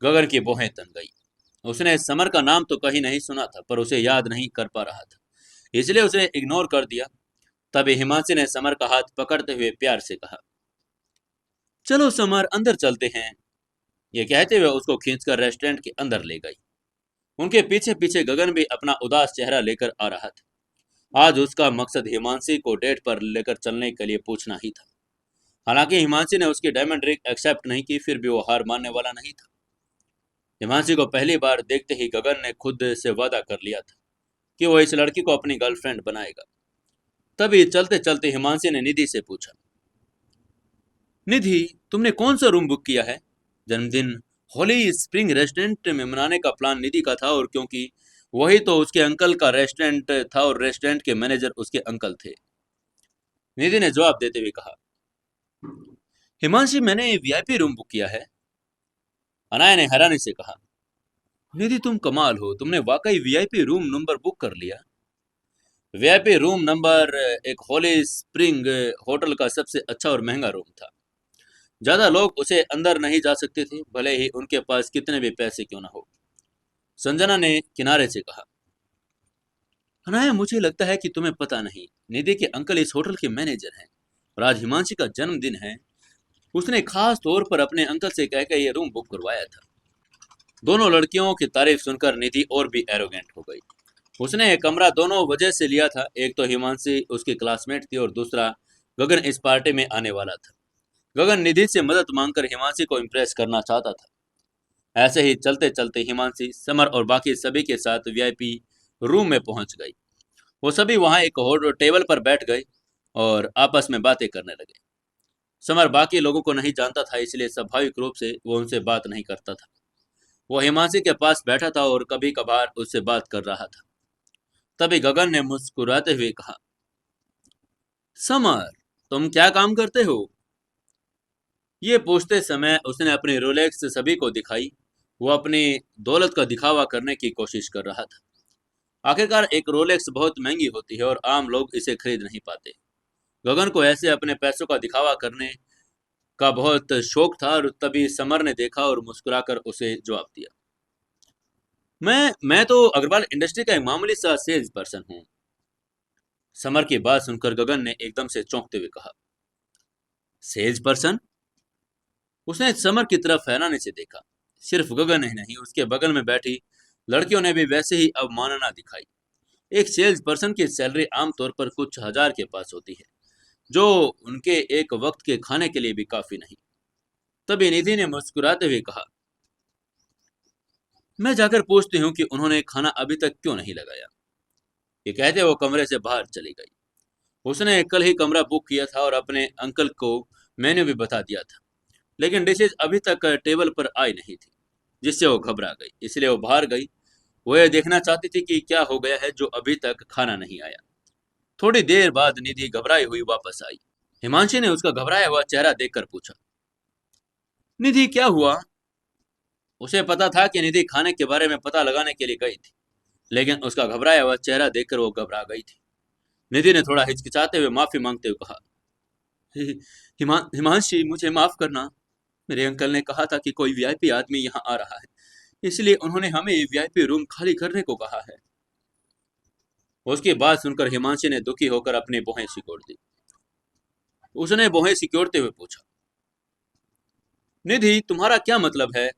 गगन की भौहें तन गई। उसने समर का नाम तो कहीं नहीं सुना था, पर उसे याद नहीं कर पा रहा था, इसलिए उसे इग्नोर कर दिया। तभी हिमांशी ने समर का हाथ पकड़ते हुए प्यार से कहा, चलो समर, अंदर चलते हैं। ये कहते हुए उसको खींचकर रेस्टोरेंट के अंदर ले गई। उनके पीछे पीछे गगन भी अपना उदास चेहरा लेकर आ रहा था। आज उसका मकसद हिमांशी को डेट पर लेकर चलने के लिए पूछना ही था। हालांकि हिमांशी ने उसकी डायमंड रिंग एक्सेप्ट नहीं की, फिर भी वो हार मानने वाला नहीं था। हिमांशी को पहली बार देखते ही गगन ने खुद से वादा कर लिया था कि वो इस लड़की को अपनी गर्लफ्रेंड बनाएगा। तभी चलते चलते हिमांशी ने निधि से पूछा, निधि, तुमने कौन सा रूम बुक किया है? जन्मदिन होली स्प्रिंग रेस्टोरेंट में मनाने का प्लान निधि का था, और क्योंकि वही तो उसके अंकल का रेस्टोरेंट था और रेस्टोरेंट के मैनेजर उसके अंकल थे। निधि ने जवाब देते हुए कहा, हिमांशी, मैंने वीआईपी रूम बुक किया है। अनाया ने हैरानी से कहा, निधि, तुम कमाल हो, तुमने वाकई वीआईपी रूम नंबर बुक कर लिया। वीआईपी रूम नंबर एक होली स्प्रिंग होटल का सबसे अच्छा और महंगा रूम था। ज्यादा लोग उसे अंदर नहीं जा सकते थे, भले ही उनके पास कितने भी पैसे क्यों ना हो। संजना ने किनारे से कहा, अनाया, मुझे लगता है कि तुम्हें पता नहीं, निधि के अंकल इस होटल के मैनेजर हैं, और आज हिमांशी का जन्मदिन है। उसने खास तौर पर अपने अंकल से कहकर यह रूम बुक करवाया था। दोनों लड़कियों की तारीफ सुनकर निधि और भी एरोगेंट हो गई। उसने एक कमरा दोनों वजह से लिया था। एक तो हिमांशी उसकी क्लासमेट थी, और दूसरा गगन इस पार्टी में आने वाला था। गगन निधि से मदद मांगकर हिमांशी को इम्प्रेस करना चाहता था। ऐसे ही चलते चलते हिमांशी, समर और बाकी सभी के साथ वीआईपी रूम में पहुंच गई। वो सभी वहां एक टेबल पर बैठ गए और आपस में बातें करने लगे। समर बाकी लोगों को नहीं जानता था, इसलिए स्वाभाविक रूप से वो उनसे बात नहीं करता था। वो हिमांशी के पास बैठा था और कभी कभार उससे बात कर रहा था। तभी गगन ने मुस्कुराते हुए कहा, समर, तुम क्या काम करते हो? ये पूछते समय उसने अपनी रोलेक्स सभी को दिखाई। वो अपनी दौलत का दिखावा करने की कोशिश कर रहा था। आखिरकार एक रोलेक्स बहुत महंगी होती है और आम लोग इसे खरीद नहीं पाते। गगन को ऐसे अपने पैसों का दिखावा करने का बहुत शौक था, और तभी समर ने देखा और मुस्कुराकर उसे जवाब दिया, मैं तो अग्रवाल इंडस्ट्री का एक मामूली सा सेल्स पर्सन हूँ। समर की बात सुनकर गगन ने एकदम से चौंकते हुए कहा, सेल्स पर्सन? उसने समर की तरफ हैरानी से देखा। सिर्फ गगन ही नहीं, उसके बगल में बैठी लड़कियों ने भी वैसे ही अवमानना दिखाई। एक सेल्स पर्सन की सैलरी आमतौर पर कुछ हजार के पास होती है, जो उनके एक वक्त के खाने के लिए भी काफी नहीं। तभी निधि ने मुस्कुराते हुए कहा, मैं जाकर पूछती हूँ कि उन्होंने खाना अभी तक क्यों नहीं लगाया। ये कहते वो कमरे से बाहर चली गई। उसने कल ही कमरा बुक किया था और अपने अंकल को मेन्यू भी बता दिया था, लेकिन डिशेज अभी तक टेबल पर आई नहीं थी, जिससे वो घबरा गई। इसलिए वो बाहर गई। वो ये देखना चाहती थी कि क्या हो गया है जो अभी तक खाना नहीं आया। थोड़ी देर बाद निधि घबराई हुई वापस आई। हिमांशी ने उसका घबराया हुआ चेहरा देखकर पूछा, निधि, क्या हुआ? उसे पता था कि निधि खाने के बारे में पता लगाने के लिए गई थी, लेकिन उसका घबराया हुआ चेहरा देखकर वो घबरा गई थी। निधि ने थोड़ा हिचकिचाते हुए माफी मांगते हुए कहा, हिमांशी, मुझे माफ करना। मेरे अंकल ने कहा था कि कोई वीआईपी आदमी यहाँ आ रहा है, इसलिए उन्होंने हमें वीआईपी रूम खाली करने को कहा है। उसकी बात सुनकर हिमांशी ने दुखी होकर अपनी भौहें सिकोड़ दी। उसने भौहें सिकोड़ते हुए पूछा, निधि, तुम्हारा क्या मतलब है?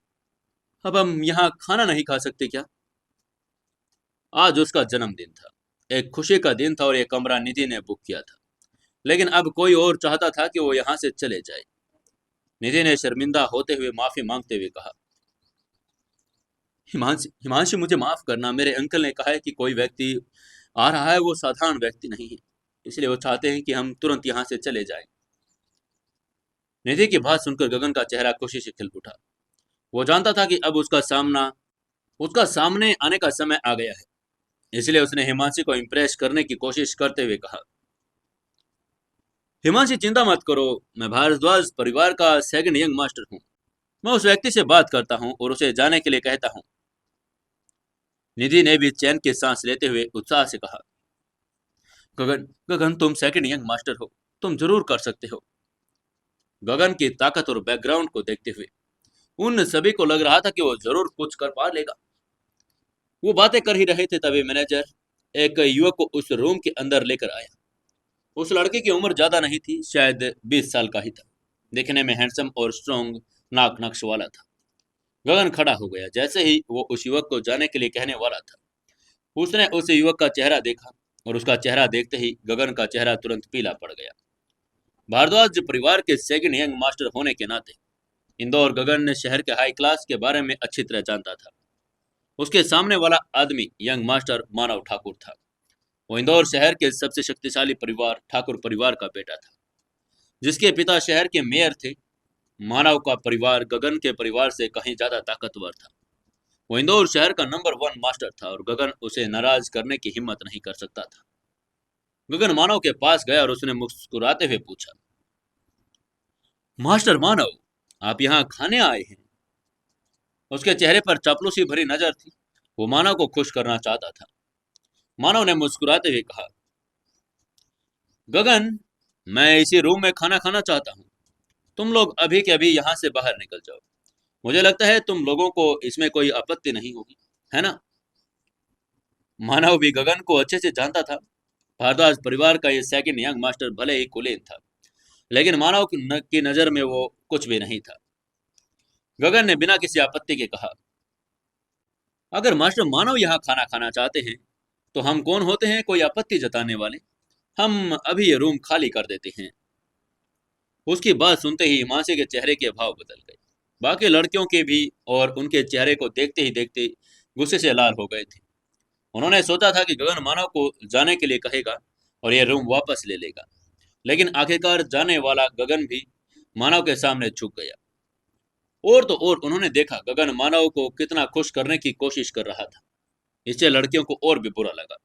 अब हम यहाँ खाना नहीं खा सकते क्या? आज उसका जन्मदिन था, एक खुशी का दिन था और ये कमरा निधि ने बुक किया था। लेकिन अब कोई और चाहता था कि वो यहाँ से चले जाए। निधि ने शर्मिंदा होते हुए माफी मांगते हुए कहा, हिमांशु हिमांशु मुझे माफ करना, मेरे अंकल ने कहा है कि कोई व्यक्ति आ रहा है, वो साधारण व्यक्ति नहीं है, इसलिए वो चाहते हैं कि हम तुरंत यहाँ से चले जाएं। निधि की बात सुनकर गगन का चेहरा खुशी से खिल उठा। वो जानता था कि अब उसका सामने आने का समय आ गया है। इसलिए उसने हिमांशु को इम्प्रेस करने की कोशिश करते हुए कहा, हिमांशु चिंता मत करो, मैं भारद्वाज परिवार का सेकंड यंग मास्टर हूँ। मैं उस व्यक्ति से बात करता हूँ और उसे जाने के लिए कहता हूँ। निधि ने भी चैन की सांस लेते हुए उत्साह से कहा, गगन गगन तुम सेकंड यंग मास्टर हो, तुम जरूर कर सकते हो। गगन की ताकत और बैकग्राउंड को देखते हुए उन सभी को लग रहा था कि वो जरूर कुछ कर पा लेगा। वो बातें कर ही रहे थे तभी मैनेजर एक युवक को उस रूम के अंदर लेकर आया। उस लड़के की उम्र ज्यादा नहीं थी, शायद 20 साल का ही था। देखने में हैंडसम और स्ट्रॉन्ग नाक नक्श वाला था। गगन खड़ा हो गया जैसे ही वो उस युवक को जाने के लिए कहने वाला था। उसने उस युवक का चेहरा देखा और उसका चेहरा देखते ही गगन का चेहरा तुरंत पीला पड़ गया। भारद्वाज परिवार के सेकंड यंग मास्टर होने के नाते इंदौर गगन ने शहर के हाई क्लास के बारे में अच्छी तरह जानता था। उसके सामने वाला आदमी यंग मास्टर मानव ठाकुर था। वो इंदौर शहर के सबसे शक्तिशाली परिवार ठाकुर परिवार का बेटा था, जिसके पिता शहर के मेयर थे। मानव का परिवार गगन के परिवार से कहीं ज्यादा ताकतवर था। वो इंदौर शहर का नंबर 1 मास्टर था और गगन उसे नाराज करने की हिम्मत नहीं कर सकता था। गगन मानव के पास गया और उसने मुस्कुराते हुए पूछा, मास्टर मानव, आप यहाँ खाने आए हैं? उसके चेहरे पर चापलूसी भरी नजर थी। वो मानव को खुश करना चाहता था। मानव ने मुस्कुराते हुए कहा, गगन, मैं इसी रूम में खाना खाना चाहता हूँ। तुम लोग अभी के अभी यहाँ से बाहर निकल जाओ। मुझे लगता है तुम लोगों को इसमें कोई आपत्ति नहीं होगी, है ना? मानव भी गगन को अच्छे से जानता था। भारद्वाज परिवार का ये सेकंड यंग मास्टर भले ही कुलीन था, लेकिन मानव की नजर में वो कुछ भी नहीं था। गगन ने बिना किसी आपत्ति के कहा, अगर मास्टर मानव यहाँ खाना खाना चाहते हैं तो हम कौन होते हैं कोई आपत्ति जताने वाले? हम अभी ये रूम खाली कर देते हैं। उसकी बात सुनते ही हिमांशु के चेहरे के भाव बदल गए। बाकी लड़कियों के भी, और उनके चेहरे को देखते ही देखते गुस्से से लाल हो गए थे। उन्होंने सोचा था कि गगन मानव को जाने के लिए कहेगा और यह रूम वापस ले लेगा, लेकिन आखिरकार जाने वाला गगन भी मानव के सामने झुक गया। और तो और उन्होंने देखा गगन मानव को कितना खुश करने की कोशिश कर रहा था। इससे लड़कियों को और भी बुरा लगा।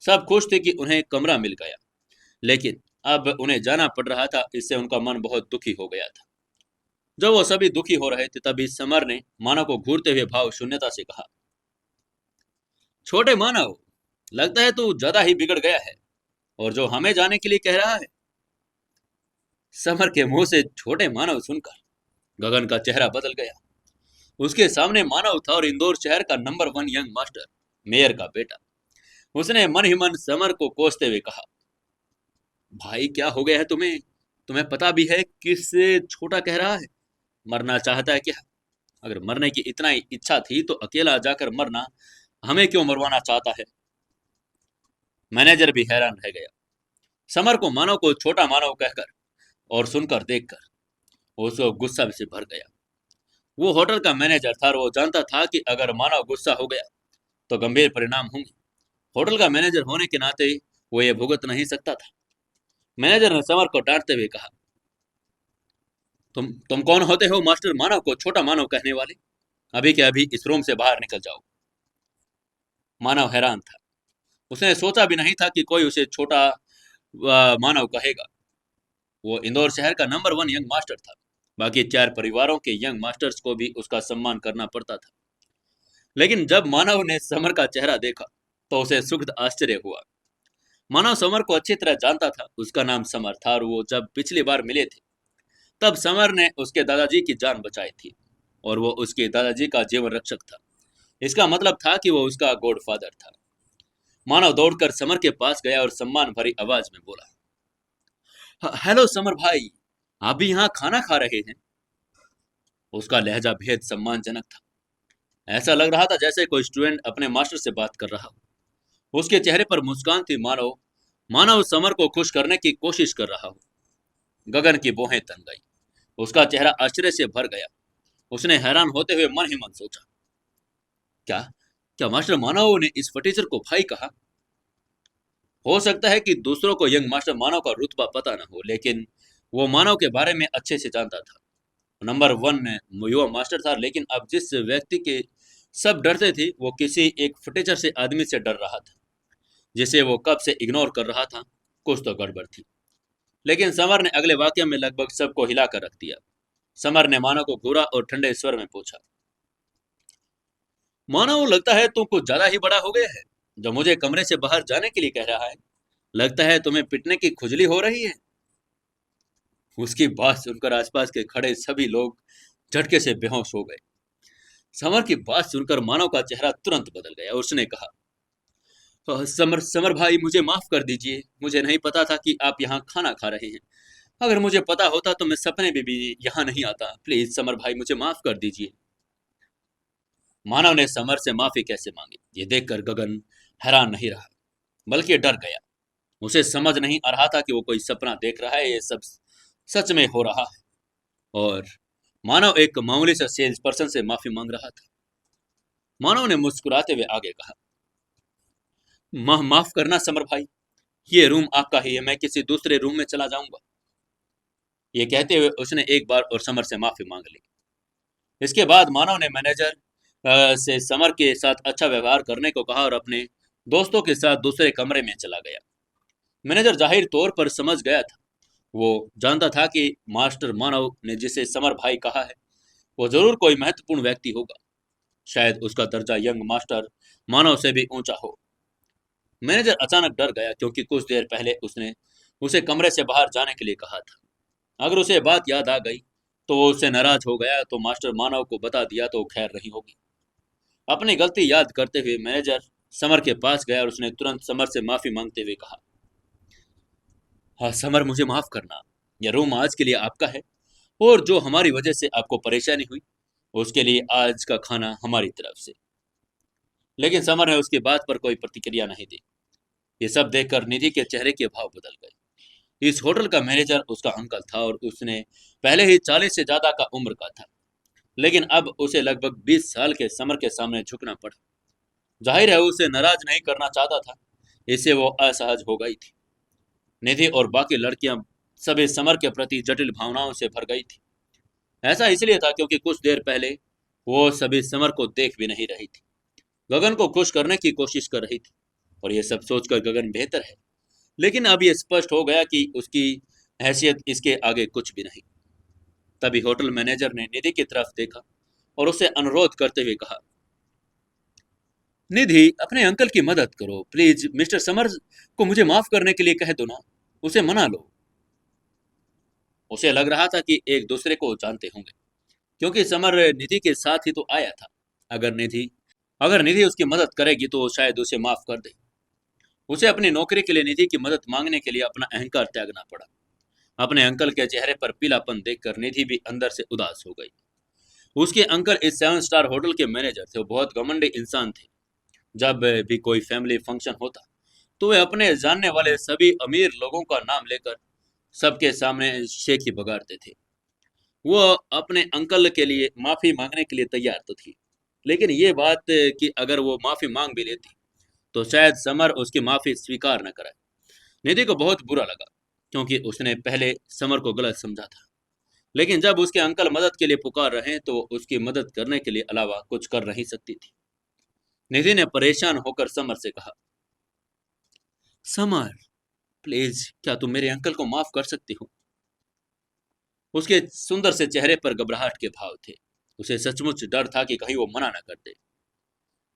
सब खुश थे कि उन्हें कमरा मिल गया, लेकिन अब उन्हें जाना पड़ रहा था। इससे उनका मन बहुत दुखी हो गया था। जब वो सभी दुखी हो रहे थे तभी समर ने मानव को घूरते हुए भाव शून्यता से कहा, छोटे मानव, लगता है तू ज्यादा ही बिगड़ गया है और जो हमें जाने के लिए कह रहा है। समर के मुंह से छोटे मानव सुनकर गगन का चेहरा बदल गया। उसके सामने मानव था और इंदौर शहर का नंबर 1 यंग मास्टर, मेयर का बेटा। उसने मन ही मन समर को कोसते हुए कहा, भाई क्या हो गया है तुम्हें? तुम्हें पता भी है किससे छोटा कह रहा है? मरना चाहता है क्या? अगर मरने की इतना ही इच्छा थी तो अकेला जाकर मरना, हमें क्यों मरवाना चाहता है? मैनेजर भी हैरान रह गया। समर को मानव को छोटा मानव कहकर और सुनकर देखकर उसको गुस्सा से भर गया। वो होटल का मैनेजर था और वो जानता था कि अगर मानव गुस्सा हो गया तो गंभीर परिणाम होंगे। होटल का मैनेजर होने के नाते वो ये भुगत नहीं सकता था। मैनेजर ने समर को डांटते हुए कहा, तुम कौन होते हो मास्टर मानव को छोटा मानव कहने वाले? अभी के अभी इस रूम से बाहर निकल जाओ। मानव हैरान था। उसने सोचा भी नहीं था कि कोई उसे छोटा मानव कहेगा। वो इंदौर शहर का नंबर 1 यंग मास्टर था। बाकी 4 परिवारों के यंग मास्टर्स को भी उसका सम्मान करना पड़ता था। लेकिन जब मानव ने समर का चेहरा देखा तो उसे सुखद आश्चर्य हुआ। मानव समर को अच्छी तरह जानता था। उसका नाम समर था और वो जब पिछली बार मिले थे तब समर ने उसके दादाजी की जान बचाई थी और वो उसके दादाजी का जीवन रक्षक था। इसका मतलब था कि वो उसका गॉडफादर था। मानव दौड़कर समर के पास गया और सम्मान भरी आवाज में बोला, हेलो समर भाई, आप भी यहाँ खाना खा रहे हैं? उसका लहजा बेहद सम्मानजनक था। ऐसा लग रहा था जैसे कोई स्टूडेंट अपने मास्टर से बात कर रहा हो। उसके चेहरे पर मुस्कान थी, मानो मानो उस समर को खुश करने की कोशिश कर रहा हो। गगन की भौहें तन गई। उसका चेहरा आश्चर्य से भर गया। उसने हैरान होते हुए मन ही मन सोचा, क्या क्या मास्टर मानव ने इस फटीचर को भाई कहा? हो सकता है कि दूसरों को यंग मास्टर मानव का रुतबा पता न हो, लेकिन वो मानव के बारे में अच्छे से जानता था। नंबर वन युवा मास्टर था, लेकिन अब जिस व्यक्ति के सब डरते थे, वो किसी एक फटीचर से आदमी से डर रहा था, जिसे वो कब से इग्नोर कर रहा था। कुछ तो गड़बड़ थी। लेकिन समर ने अगले वाक्य में लगभग सबको हिला कर रख दिया। समर ने मानव को घूरा और ठंडे स्वर में पूछा, मानव, लगता है तुम कुछ ज्यादा ही बड़ा हो गया है, जो मुझे कमरे से बाहर जाने के लिए कह रहा है। लगता है तुम्हें पिटने की खुजली हो रही है। उसकी बात सुनकर आसपास के खड़े सभी लोग झटके से बेहोश हो गए। समर की बात सुनकर मानव का चेहरा तुरंत बदल गया। उसने कहा, समर समर भाई, मुझे माफ कर दीजिए। मुझे नहीं पता था कि आप यहाँ खाना खा रहे हैं। अगर मुझे पता होता तो मैं सपने में भी यहाँ नहीं आता। प्लीज समर भाई, मुझे माफ कर दीजिए। मानव ने समर से माफी कैसे मांगी, ये देखकर गगन हैरान नहीं रहा, बल्कि डर गया। उसे समझ नहीं आ रहा था कि वो कोई सपना देख रहा है, ये सब सच में हो रहा है। और मानव एक मामूली सा सेल्स पर्सन से माफी मांग रहा था। मानव ने मुस्कुराते हुए आगे कहा, माफ करना समर भाई, ये रूम आपका ही है, मैं किसी दूसरे रूम में चला जाऊंगा। ये कहते हुए उसने एक बार और समर से माफी मांग ली। इसके बाद मानव ने मैनेजर से समर के साथ अच्छा व्यवहार करने को कहा और अपने दोस्तों के साथ दूसरे कमरे में चला गया। मैनेजर जाहिर तौर पर समझ गया था। वो जानता था कि मास्टर मानव ने जिसे समर भाई कहा है, वो जरूर कोई महत्वपूर्ण व्यक्ति होगा। शायद उसका दर्जा यंग मास्टर मानव से भी ऊंचा हो। मैनेजर अचानक डर गया, क्योंकि कुछ देर पहले उसने उसे कमरे से बाहर जाने के लिए कहा था। अगर उसे बात याद आ गई तो वो उससे नाराज हो गया, तो मास्टर मानव को बता दिया तो खैर नहीं होगी। अपनी गलती याद करते हुए मैनेजर समर के पास गया और उसने तुरंत समर से माफी मांगते हुए कहा, हाँ समर, मुझे माफ करना। यह रूम आज के लिए आपका है, और जो हमारी वजह से आपको परेशानी हुई, उसके लिए आज का खाना हमारी तरफ से। लेकिन समर ने उसकी बात पर कोई प्रतिक्रिया नहीं दी। ये सब देखकर निधि के चेहरे के भाव बदल गए। इस होटल का मैनेजर उसका अंकल था और उसने पहले ही 40 से ज्यादा का उम्र का था, लेकिन अब उसे लगभग 20 साल के समर के सामने झुकना पड़ा। जाहिर है उसे नाराज नहीं करना चाहता था, इससे वो असहज हो गई थी। निधि और बाकी लड़कियां सभी समर के प्रति जटिल भावनाओं से भर गई थी। ऐसा इसलिए था क्योंकि कुछ देर पहले वो सभी समर को देख भी नहीं रही थी, गगन को खुश करने की कोशिश कर रही थी। और ये सब सोचकर गगन बेहतर है, लेकिन अब ये स्पष्ट हो गया कि उसकी हैसियत इसके आगे कुछ भी नहीं। तभी होटल मैनेजर ने निधि की तरफ देखा और उसे अनुरोध करते हुए कहा, निधि, अपने अंकल की मदद करो प्लीज। मिस्टर समर को मुझे माफ करने के लिए कह दो ना, उसे मना लो। उसे लग रहा था कि एक दूसरे को जानते होंगे, क्योंकि समर निधि के साथ ही तो आया था। अगर निधि उसकी मदद करेगी तो शायद उसे माफ कर दे। उसे अपनी नौकरी के लिए निधि की मदद मांगने के लिए अपना अहंकार त्यागना पड़ा। अपने अंकल के चेहरे पर पीलापन देखकर निधि भी अंदर से उदास हो गई। उसके अंकल इस 7 स्टार होटल के मैनेजर थे। वो बहुत घमंडी इंसान थे। जब भी कोई फैमिली फंक्शन होता तो वे अपने जानने वाले सभी अमीर लोगों का नाम लेकर सबके सामने शेखी बगाड़ते थे। वो अपने अंकल के लिए माफी मांगने के लिए तैयार तो थी, लेकिन ये बात कि अगर वो माफी मांग भी लेती तो शायद समर उसकी माफी स्वीकार न कराए। निधि को बहुत बुरा लगा, क्योंकि उसने पहले समर को गलत समझा था। लेकिन जब उसके अंकल मदद के लिए पुकार रहे हैं तो उसकी मदद करने के लिए अलावा कुछ कर नहीं सकती थी। निधि ने परेशान होकर समर से कहा, समर प्लीज, क्या तुम मेरे अंकल को माफ कर सकती हो? उसके सुंदर से चेहरे पर घबराहट के भाव थे। उसे सचमुच डर था कि कहीं वो मना न कर दे।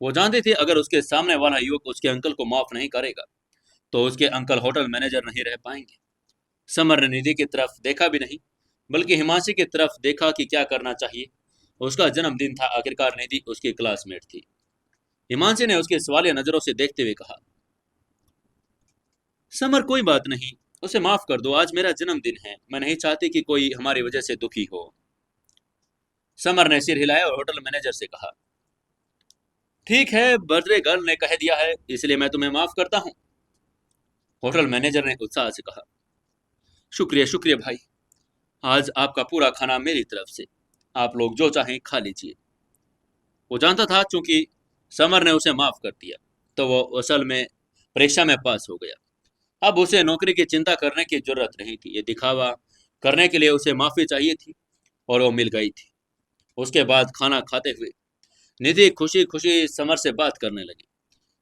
वो जानती थी अगर उसके सामने वाला युवक उसके अंकल को माफ नहीं करेगा तो उसके अंकल होटल मैनेजर नहीं रह पाएंगे। समर ने निधि की तरफ देखा भी नहीं, बल्कि हिमांशी की तरफ देखा कि क्या करना चाहिए। उसका जन्मदिन था, आखिरकार निधि उसकी क्लासमेट थी। हिमांशी ने उसके सवालिया नजरों से देखते हुए कहा, समर कोई बात नहीं, उसे माफ कर दो। आज मेरा जन्मदिन है, मैं नहीं चाहती कि कोई हमारी वजह से दुखी हो। समर ने सिर हिलाया और होटल मैनेजर से कहा, ठीक है, बर्थडे गर्ल ने कह दिया है, इसलिए मैं तुम्हें माफ करता हूँ। होटल मैनेजर ने उत्साह से कहा। शुक्रिया शुक्रिया भाई, आज आपका पूरा खाना मेरी तरफ से, आप लोग जो चाहें खा लीजिए। वो जानता था चूंकि समर ने उसे माफ कर दिया तो वो असल में परीक्षा में पास हो गया। अब उसे नौकरी की चिंता करने की जरूरत नहीं थी, ये दिखावा करने के लिए उसे माफी चाहिए थी और वो मिल गई थी। उसके बाद खाना खाते हुए निधि खुशी खुशी समर से बात करने लगी।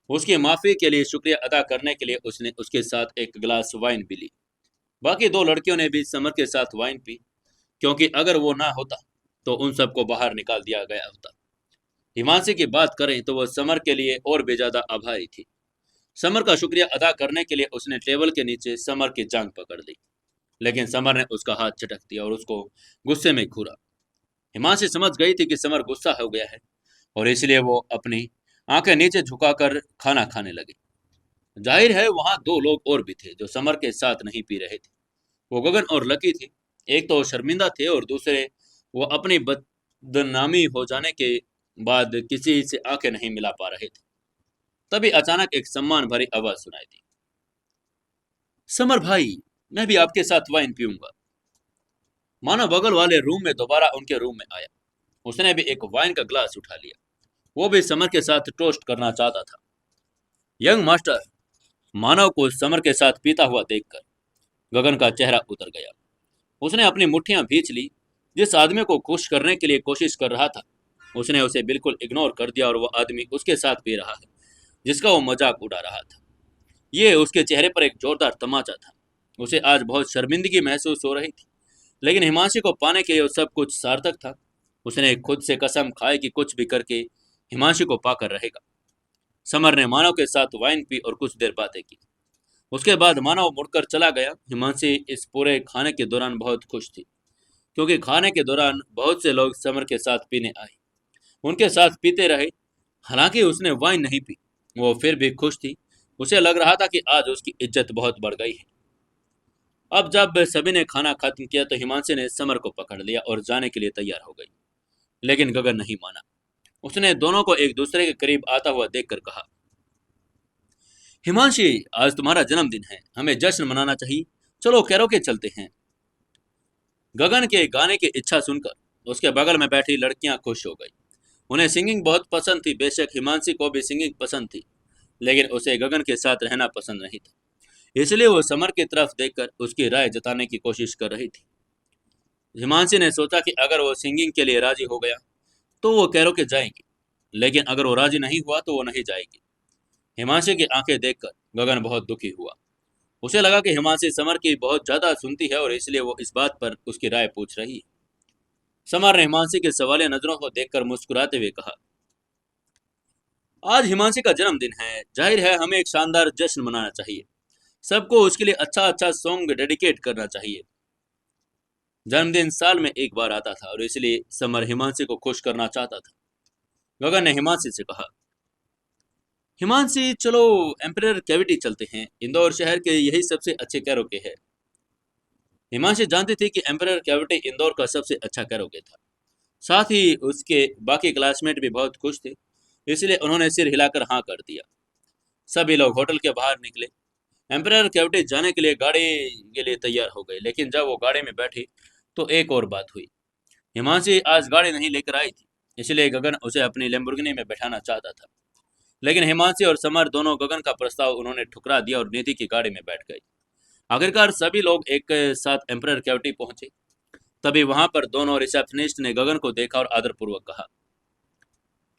उसकी माफी के लिए शुक्रिया अदा करने के लिए उसने उसके साथ एक गिलास वाइन भी ली। बाकी दो लड़कियों ने भी समर के साथ वाइन पी, क्योंकि अगर वो ना होता तो उन सबको बाहर निकाल दिया गया होता। हिमांशी की बात करें तो वह समर के लिए और भी ज्यादा आभारी थी। समर का शुक्रिया अदा करने के लिए उसने टेबल के नीचे समर की जांघ पकड़ ली, लेकिन समर ने उसका हाथ झटक दिया और उसको गुस्से में घूरा। हिमांशी समझ गई थी कि समर गुस्सा हो गया है और इसलिए वो अपनी आंखें नीचे झुकाकर खाना खाने लगी। जाहिर है वहां दो लोग और भी थे जो समर के साथ नहीं पी रहे थे। वो गगन और लकी थे। एक तो शर्मिंदा थे और दूसरे वो अपनी बदनामी हो जाने के बाद किसी से आंखें नहीं मिला पा रहे थे। तभी अचानक एक सम्मान भरी आवाज सुनाई दी। समर भाई, मैं भी आपके साथ वाइन पीऊंगा। मानो बगल वाले रूम में दोबारा उनके रूम में आया। उसने भी एक वाइन का ग्लास उठा लिया। वो भी समर के साथ टोस्ट करना चाहता था। यंग मास्टर, मानव को समर के साथ पीता हुआ देखकर गगन का चेहरा उतर गया। उसने अपनी मुट्ठियां भींच ली। जिस आदमी को खुश करने के लिए कोशिश कर रहा था उसने उसे बिल्कुल इग्नोर कर दिया और वह आदमी उसके साथ पी रहा है जिसका वो मजाक उड़ा रहा था। ये उसके चेहरे पर एक जोरदार तमाचा था। उसे आज बहुत शर्मिंदगी महसूस हो रही थी, लेकिन हिमांशी को पाने के लिए वो सब कुछ सार्थक था। उसने खुद से कसम खाई कि कुछ भी करके हिमांशी को पाकर रहेगा। समर ने मानव के साथ वाइन पी और कुछ देर बातें की। उसके बाद मानव मुड़कर चला गया। हिमांशी इस पूरे खाने के दौरान बहुत खुश थी, क्योंकि खाने के दौरान बहुत से लोग समर के साथ पीने आए। उनके साथ पीते रहे। हालांकि उसने वाइन नहीं पी, वो फिर भी खुश थी। उसे लग रहा था कि आज उसकी इज्जत बहुत बढ़ गई है। अब जब सभी ने खाना खत्म किया तो हिमांशी ने समर को पकड़ लिया और जाने के लिए तैयार हो गई, लेकिन गगन नहीं माना। उसने दोनों को एक दूसरे के करीब आता हुआ देखकर कहा, हिमांशी, आज तुम्हारा जन्मदिन है, हमें जश्न मनाना चाहिए। चलो कैरोके चलते हैं। गगन के गाने की इच्छा सुनकर उसके बगल में बैठी लड़कियां खुश हो गई। उन्हें सिंगिंग बहुत पसंद थी। बेशक हिमांशी को भी सिंगिंग पसंद थी, लेकिन उसे गगन के साथ रहना पसंद नहीं था। इसलिए वो समर की तरफ देखकर उसकी राय जताने की कोशिश कर रही थी। हिमांशी ने सोचा कि अगर वो सिंगिंग के लिए राजी हो गया तो वो कैरोके जाएंगी, लेकिन अगर वो राजी नहीं हुआ तो वो नहीं जाएगी। हिमांशी की आंखें देखकर गगन बहुत दुखी हुआ। उसे लगा कि हिमांशी समर की बहुत ज्यादा सुनती है और इसलिए वो इस बात पर उसकी राय पूछ रही है। समर ने हिमांशी के सवालिया नजरों को देखकर मुस्कुराते हुए कहा, आज हिमांशी का जन्मदिन है, जाहिर है हमें एक शानदार जश्न मनाना चाहिए। सबको उसके लिए अच्छा अच्छा सॉन्ग डेडिकेट करना चाहिए। जन्मदिन साल में एक बार आता था और इसलिए समर हिमांशी को खुश करना चाहता था। गगन ने हिमांशी से कहा, हिमांशी चलो एम्परर कैविटी चलते हैं, इंदौर शहर के यही सबसे अच्छे कैरोके है। हिमांशी जानती थी कि एम्परर कैविटी इंदौर का सबसे अच्छा कैरोके था। साथ ही उसके बाकी क्लासमेट भी बहुत खुश थे, इसलिए उन्होंने सिर हिलाकर हाँ कर दिया। सभी लोग होटल के बाहर निकले। एम्परर कैविटी जाने के लिए गाड़ी के लिए तैयार हो गए, लेकिन जब वो गाड़ी में बैठी तो एक और बात हुई। हिमांशी आज गाड़ी नहीं लेकर आई थी, इसलिए गगन उसे अपनी लैम्बोर्गिनी में बैठाना चाहता था। लेकिन हिमांशी और समर दोनों गगन का प्रस्ताव उन्होंने ठुकरा दिया और निधि की गाड़ी में बैठ गए। आखिरकार सभी लोग एक साथ एम्परर कैविटी पहुंचे। तभी वहां पर दोनों रिसेप्शनिस्ट ने गगन को देखा और आदरपूर्वक कहा,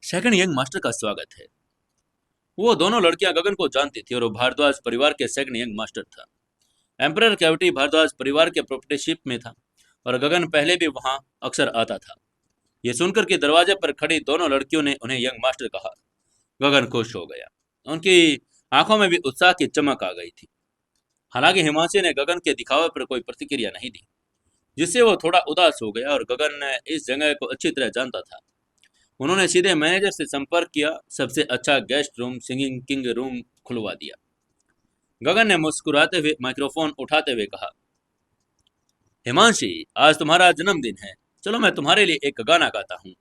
सेकंड यंग मास्टर का स्वागत है। वो दोनों लड़कियां गगन को जानती थी और वो भारद्वाज परिवार के सेकंड यंग मास्टर था। एम्परर कैविटी भारद्वाज परिवार के प्रोपर्टीशिप में था और गगन पहले भी वहां अक्सर आता था। ये सुनकर कि दरवाजे पर खड़ी दोनों लड़कियों ने उन्हें यंग मास्टर कहा, गगन खुश हो गया। उनकी आंखों में भी उत्साह की चमक आ गई थी। हालांकि हिमांशी ने गगन के दिखावे पर कोई प्रतिक्रिया नहीं दी, जिससे वो थोड़ा उदास हो गया और गगन इस जगह को अच्छी तरह जानता था। उन्होंने सीधे मैनेजर से संपर्क किया, सबसे अच्छा guest room singing king room खुलवा दिया। गगन ने मुस्कुराते हुए माइक्रोफोन उठाते हुए कहा, हिमांशी, आज तुम्हारा जन्मदिन है, चलो मैं तुम्हारे लिए एक गाना गाता हूँ।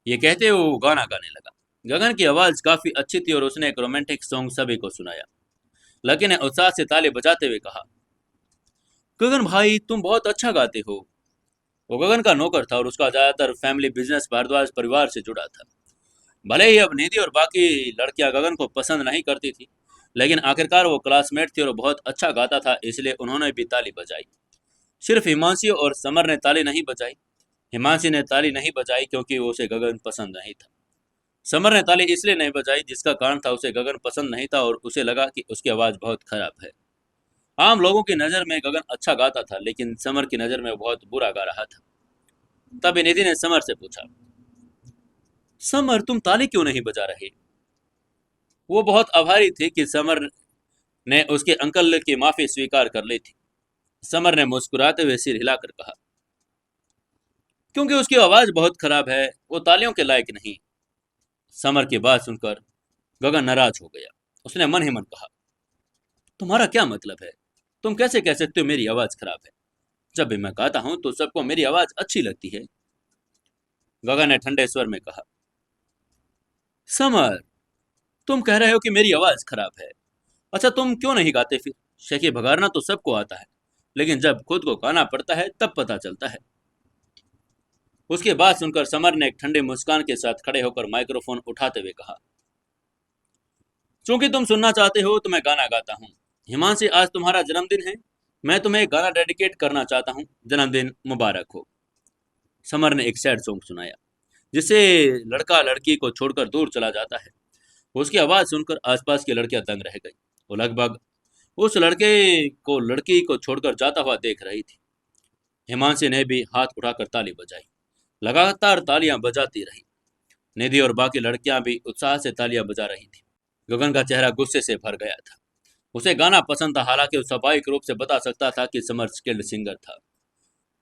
ये कहते हुए वो गाना गाने लगा। गगन की आवाज काफी अच्छी थी और उसने एक रोमांटिक सॉन्ग सभी को सुनाया। लकी ने उत्साह से ताली बजाते हुए कहा, गगन भाई तुम बहुत अच्छा गाते हो। वो गगन का नौकर था और उसका ज्यादातर फैमिली बिजनेस भारद्वाज परिवार से जुड़ा था। भले ही अब निधि और बाकी लड़कियां गगन को पसंद नहीं करती थी, लेकिन आखिरकार वो क्लासमेट थी और बहुत अच्छा गाता था, इसलिए उन्होंने भी ताली बजाई। सिर्फ हिमांशी और समर ने ताली नहीं बजाई। हिमांशी ने ताली नहीं बजाई क्योंकि उसे गगन पसंद नहीं था। समर ने ताली इसलिए नहीं बजाई जिसका कारण था उसे गगन पसंद नहीं था और उसे लगा कि उसकी आवाज बहुत खराब है। आम लोगों की नजर में गगन अच्छा गाता था, लेकिन समर की नजर में वो बहुत बुरा गा रहा था। तभी निधि ने समर से पूछा, समर तुम ताली क्यों नहीं बजा रहे? वो बहुत आभारी थी कि समर ने उसके अंकल की माफी स्वीकार कर ली थी। समर ने मुस्कुराते हुए सिर हिलाकर कहा, क्योंकि उसकी आवाज बहुत खराब है, वो तालियों के लायक नहीं। समर की बात सुनकर गगन नाराज हो गया। उसने मन ही मन कहा, तुम्हारा क्या मतलब है? तुम कैसे कह सकते हो मेरी आवाज खराब है? जब भी मैं गाता हूं तो सबको मेरी आवाज अच्छी लगती है। गगन ने ठंडे स्वर में कहा, समर तुम कह रहे हो कि मेरी आवाज खराब है। अच्छा तुम क्यों नहीं गाते फिर? शेखी भगाड़ना तो सबको आता है, लेकिन जब खुद को गाना पड़ता है तब पता चलता है। उसकी बात सुनकर समर ने एक ठंडी मुस्कान के साथ खड़े होकर माइक्रोफोन उठाते हुए कहा, चूंकि तुम सुनना चाहते हो तो मैं गाना गाता हूँ। हिमांशी आज तुम्हारा जन्मदिन है, मैं तुम्हें एक गाना डेडिकेट करना चाहता हूँ, जन्मदिन मुबारक हो। समर ने एक सैड सॉन्ग सुनाया, जिससे लड़का लड़की को छोड़कर दूर चला जाता है। उसकी आवाज सुनकर आसपास की लड़कियां दंग रह गई। वो लगभग उस लड़के को लड़की को छोड़कर जाता हुआ देख रही थी। हिमांशी ने भी हाथ उठाकर ताली बजाई। लगातार तालियां बजाती रही। निधि और बाकी लड़कियां भी उत्साह से तालियां बजा रही थी। गगन का चेहरा गुस्से से भर गया था। उसे गाना पसंद था, हालांकि वो स्वाभाविक रूप से बता सकता था कि समर स्किल्ड सिंगर था।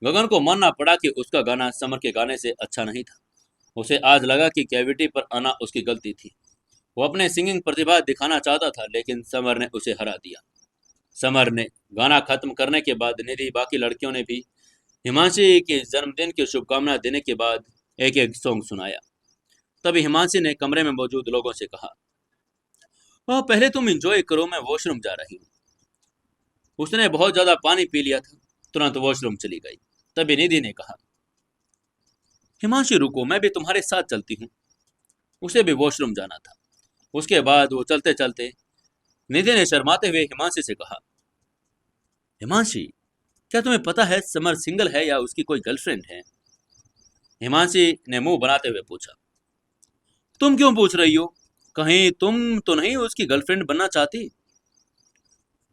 गगन को मानना पड़ा कि उसका गाना समर के गाने से अच्छा नहीं था। उसे आज लगा कि कैविटी पर आना उसकी गलती थी। वो अपने सिंगिंग प्रतिभा दिखाना चाहता था, लेकिन समर ने उसे हरा दिया। समर ने गाना खत्म करने के बाद निधि बाकी लड़कियों ने भी हिमांशी के जन्मदिन की शुभकामनाएं देने के बाद एक एक सॉन्ग सुनाया। तभी हिमांशी ने कमरे में मौजूद लोगों से कहा, वह पहले तुम एंजॉय करो, मैं वॉशरूम जा रही हूँ। उसने बहुत ज्यादा पानी पी लिया था, तुरंत वॉशरूम चली गई। तभी निधि ने कहा, हिमांशी रुको, मैं भी तुम्हारे साथ चलती हूँ। उसे भी वॉशरूम जाना था। उसके बाद वो चलते चलते निधि ने शर्माते हुए हिमांशी से कहा, हिमांशी क्या तुम्हें पता है समर सिंगल है या उसकी कोई गर्लफ्रेंड है? हिमांशी ने मुंह बनाते हुए पूछा, तुम क्यों पूछ रही हो? कहीं तुम तो नहीं उसकी गर्लफ्रेंड बनना चाहती?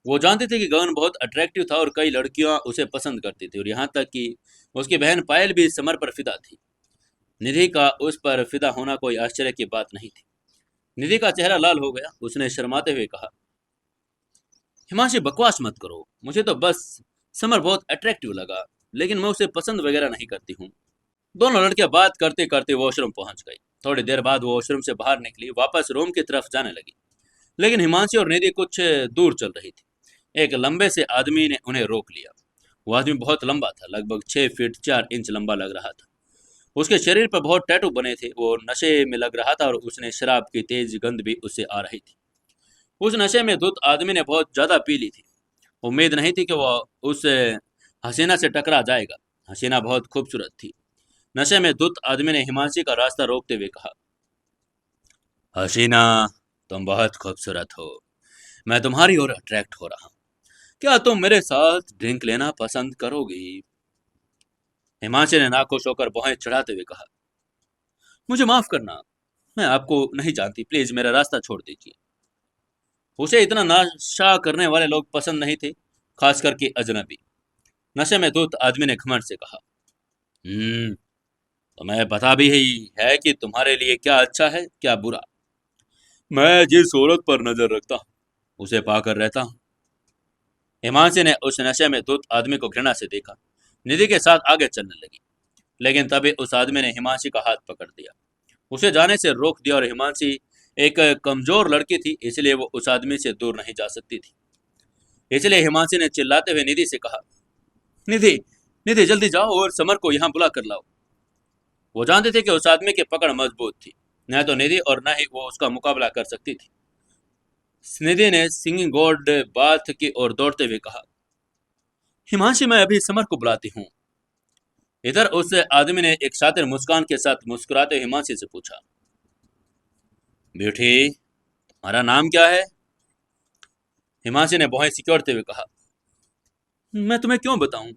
वो जानती थी कि गगन बहुत अट्रैक्टिव था और कई लड़कियां उसे पसंद करती थी, और यहाँ तक कि उसकी बहन पायल भी समर पर फिदा थी। निधि का उस पर फिदा होना कोई आश्चर्य की बात नहीं थी। निधि का चेहरा लाल हो गया। उसने शर्माते हुए कहा, हिमांशी बकवास मत करो, मुझे तो बस समर बहुत अट्रैक्टिव लगा, लेकिन मैं उसे पसंद वगैरह नहीं करती हूँ। दोनों लड़कियां बात करते करते वॉशरूम पहुंच गई। थोड़ी देर बाद वो वॉशरूम से बाहर निकली, वापस रूम की तरफ जाने लगी, लेकिन हिमांशी और निधि कुछ दूर चल रही थी। एक लंबे से आदमी ने उन्हें रोक लिया। वो आदमी बहुत लंबा था, लगभग 6 फीट 4 इंच लंबा लग रहा था। उसके शरीर पर बहुत टैटू बने थे। वो नशे में लग रहा था और उसने शराब की तेज गंध भी उससे आ रही थी। उस नशे में धुत आदमी ने बहुत ज्यादा पी ली थी। उम्मीद नहीं थी कि वह उस हसीना से टकरा जाएगा। हसीना बहुत खूबसूरत थी। नशे में धुत आदमी ने हिमांशी का रास्ता रोकते हुए कहा, हसीना तुम बहुत खूबसूरत हो, मैं तुम्हारी ओर अट्रैक्ट हो रहा हूँ, क्या तुम मेरे साथ ड्रिंक लेना पसंद करोगी? हिमांशी ने नाखुश होकर भौहें चढ़ाते हुए कहा, मुझे माफ करना, मैं आपको नहीं जानती, प्लीज मेरा रास्ता छोड़ दीजिए। उसे इतना नशा करने वाले लोग पसंद नहीं थे, खास करके अजनबी। नशे में धुत आदमी ने घमंड से कहा, तुम्हें पता भी है कि तुम्हारे लिए क्या अच्छा है क्या बुरा। मैं जिस औरत पर नजर रखता हूँ उसे पाकर रहता हूँ। हिमांशी ने उस नशे में धुत आदमी को घृणा से देखा। निधि के साथ आगे चलने लगी, लेकिन तभी उस आदमी ने हिमांशी का हाथ पकड़ दिया, उसे जाने से रोक दिया। और हिमांशी एक कमजोर लड़की थी, इसलिए वो उस आदमी से दूर नहीं जा सकती थी। इसलिए हिमांशी ने चिल्लाते हुए निधि से कहा, निधि, निधि जल्दी जाओ और समर को यहाँ बुला कर लाओ। वो जानते थे कि उस आदमी की पकड़ मजबूत थी। न तो निधि और न ही वो उसका मुकाबला कर सकती थी। निधि ने सिंगिंग गॉड बाथ की ओर दौड़ते हुए कहा, हिमांशी, मैं अभी समर को बुलाती हूँ। इधर उस आदमी ने एक शातिर मुस्कान के साथ मुस्कुराते हुए हिमांशी से पूछा, ब्यूटी, तुम्हारा नाम क्या है? हिमांशी ने भौहें सिकोड़ते हुए कहा, मैं तुम्हें क्यों बताऊं?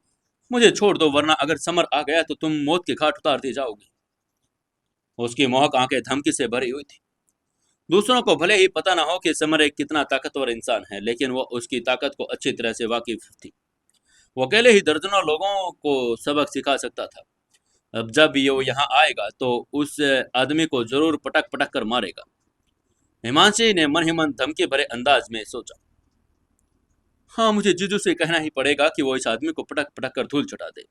मुझे छोड़ दो, वरना अगर समर आ गया तो तुम मौत के घाट उतार दी जाओगी। उसकी मोहक आंखें धमकी से भरी हुई थी। दूसरों को भले ही पता ना हो कि समर एक कितना ताकतवर इंसान है, लेकिन वो उसकी ताकत को अच्छी तरह से वाकिफ थी। वो अकेले ही दर्जनों लोगों को सबक सिखा सकता था। अब जब ये वो यहाँ आएगा तो उस आदमी को जरूर पटक पटक कर मारेगा। हिमांशी ने मन ही मन धमकी भरे अंदाज में सोचा। हाँ, मुझे जीजू से कहना ही पड़ेगा कि वो इस आदमी को पटक पटक कर धूल चटा दे।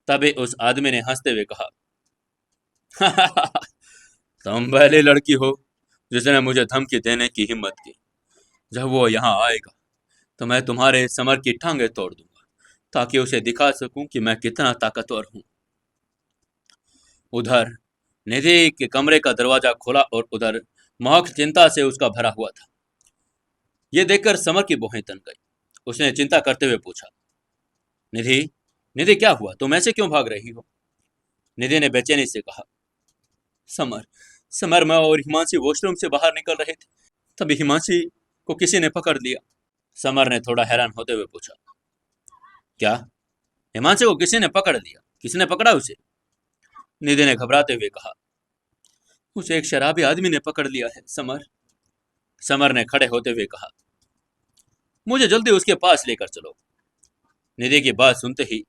तभी उस आदमी ने हंसते हुए कहा, तुम पहली लड़की हो जिसने मुझे धमकी देने की हिम्मत की। जब वो यहाँ आएगा तो मैं तुम्हारे समर की टांगें तोड़ दूंगा, ताकि उसे दिखा सकूं कि मैं कितना ताकतवर हूं। उधर निधि के कमरे का दरवाजा खोला और उधर महक चिंता से उसका भरा हुआ था। ये देखकर समर की भौहें तन गई। उसने चिंता करते हुए पूछा, निधि, निधि, क्या हुआ? तुम ऐसे क्यों भाग रही हो? निधि ने बेचैनी से कहा, समर, समर, मैं और हिमांशी वॉशरूम से बाहर निकल रहे थे, तभी हिमांशी को किसी ने पकड़ लिया। समर ने थोड़ा हैरान होते हुए पूछा, क्या? हिमांशी को किसी ने पकड़ लिया? किसने पकड़ा उसे? निधि ने घबराते हुए कहा, उसे एक शराबी आदमी ने पकड़ लिया है, समर। समर ने खड़े होते हुए कहा, मुझे जल्दी उसके पास लेकर चलो। निधि की बात सुनते ही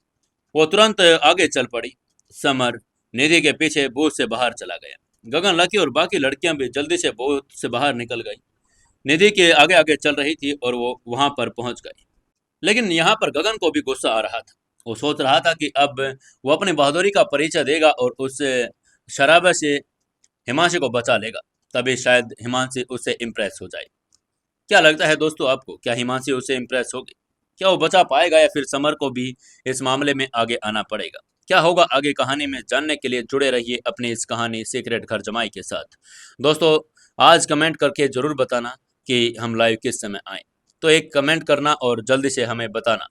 वो तुरंत आगे चल पड़ी। समर निधि के पीछे बूथ से बाहर चला गया। गगन, लकी और बाकी लड़कियां भी जल्दी से बूथ से बाहर निकल गई। निधि के आगे आगे चल रही थी और वो वहां पर पहुंच गई। लेकिन यहाँ पर गगन को भी गुस्सा आ रहा था। वो सोच रहा था कि अब वो अपनी बहादुरी का परिचय देगा और उस शराबे से हिमांशी को बचा लेगा। तभी शायद हिमांशी उससे इम्प्रेस हो जाए। क्या लगता है दोस्तों आपको, क्या हिमांशी उससे इम्प्रेस होगी? क्या वो बचा पाएगा या फिर समर को भी इस मामले में आगे आना पड़ेगा? क्या होगा आगे कहानी में, जानने के लिए जुड़े रहिए अपनी इस कहानी सीक्रेट घर जमाई के साथ। दोस्तों, आज कमेंट करके जरूर बताना कि हम लाइव किस समय आए। तो एक कमेंट करना और जल्दी से हमें बताना।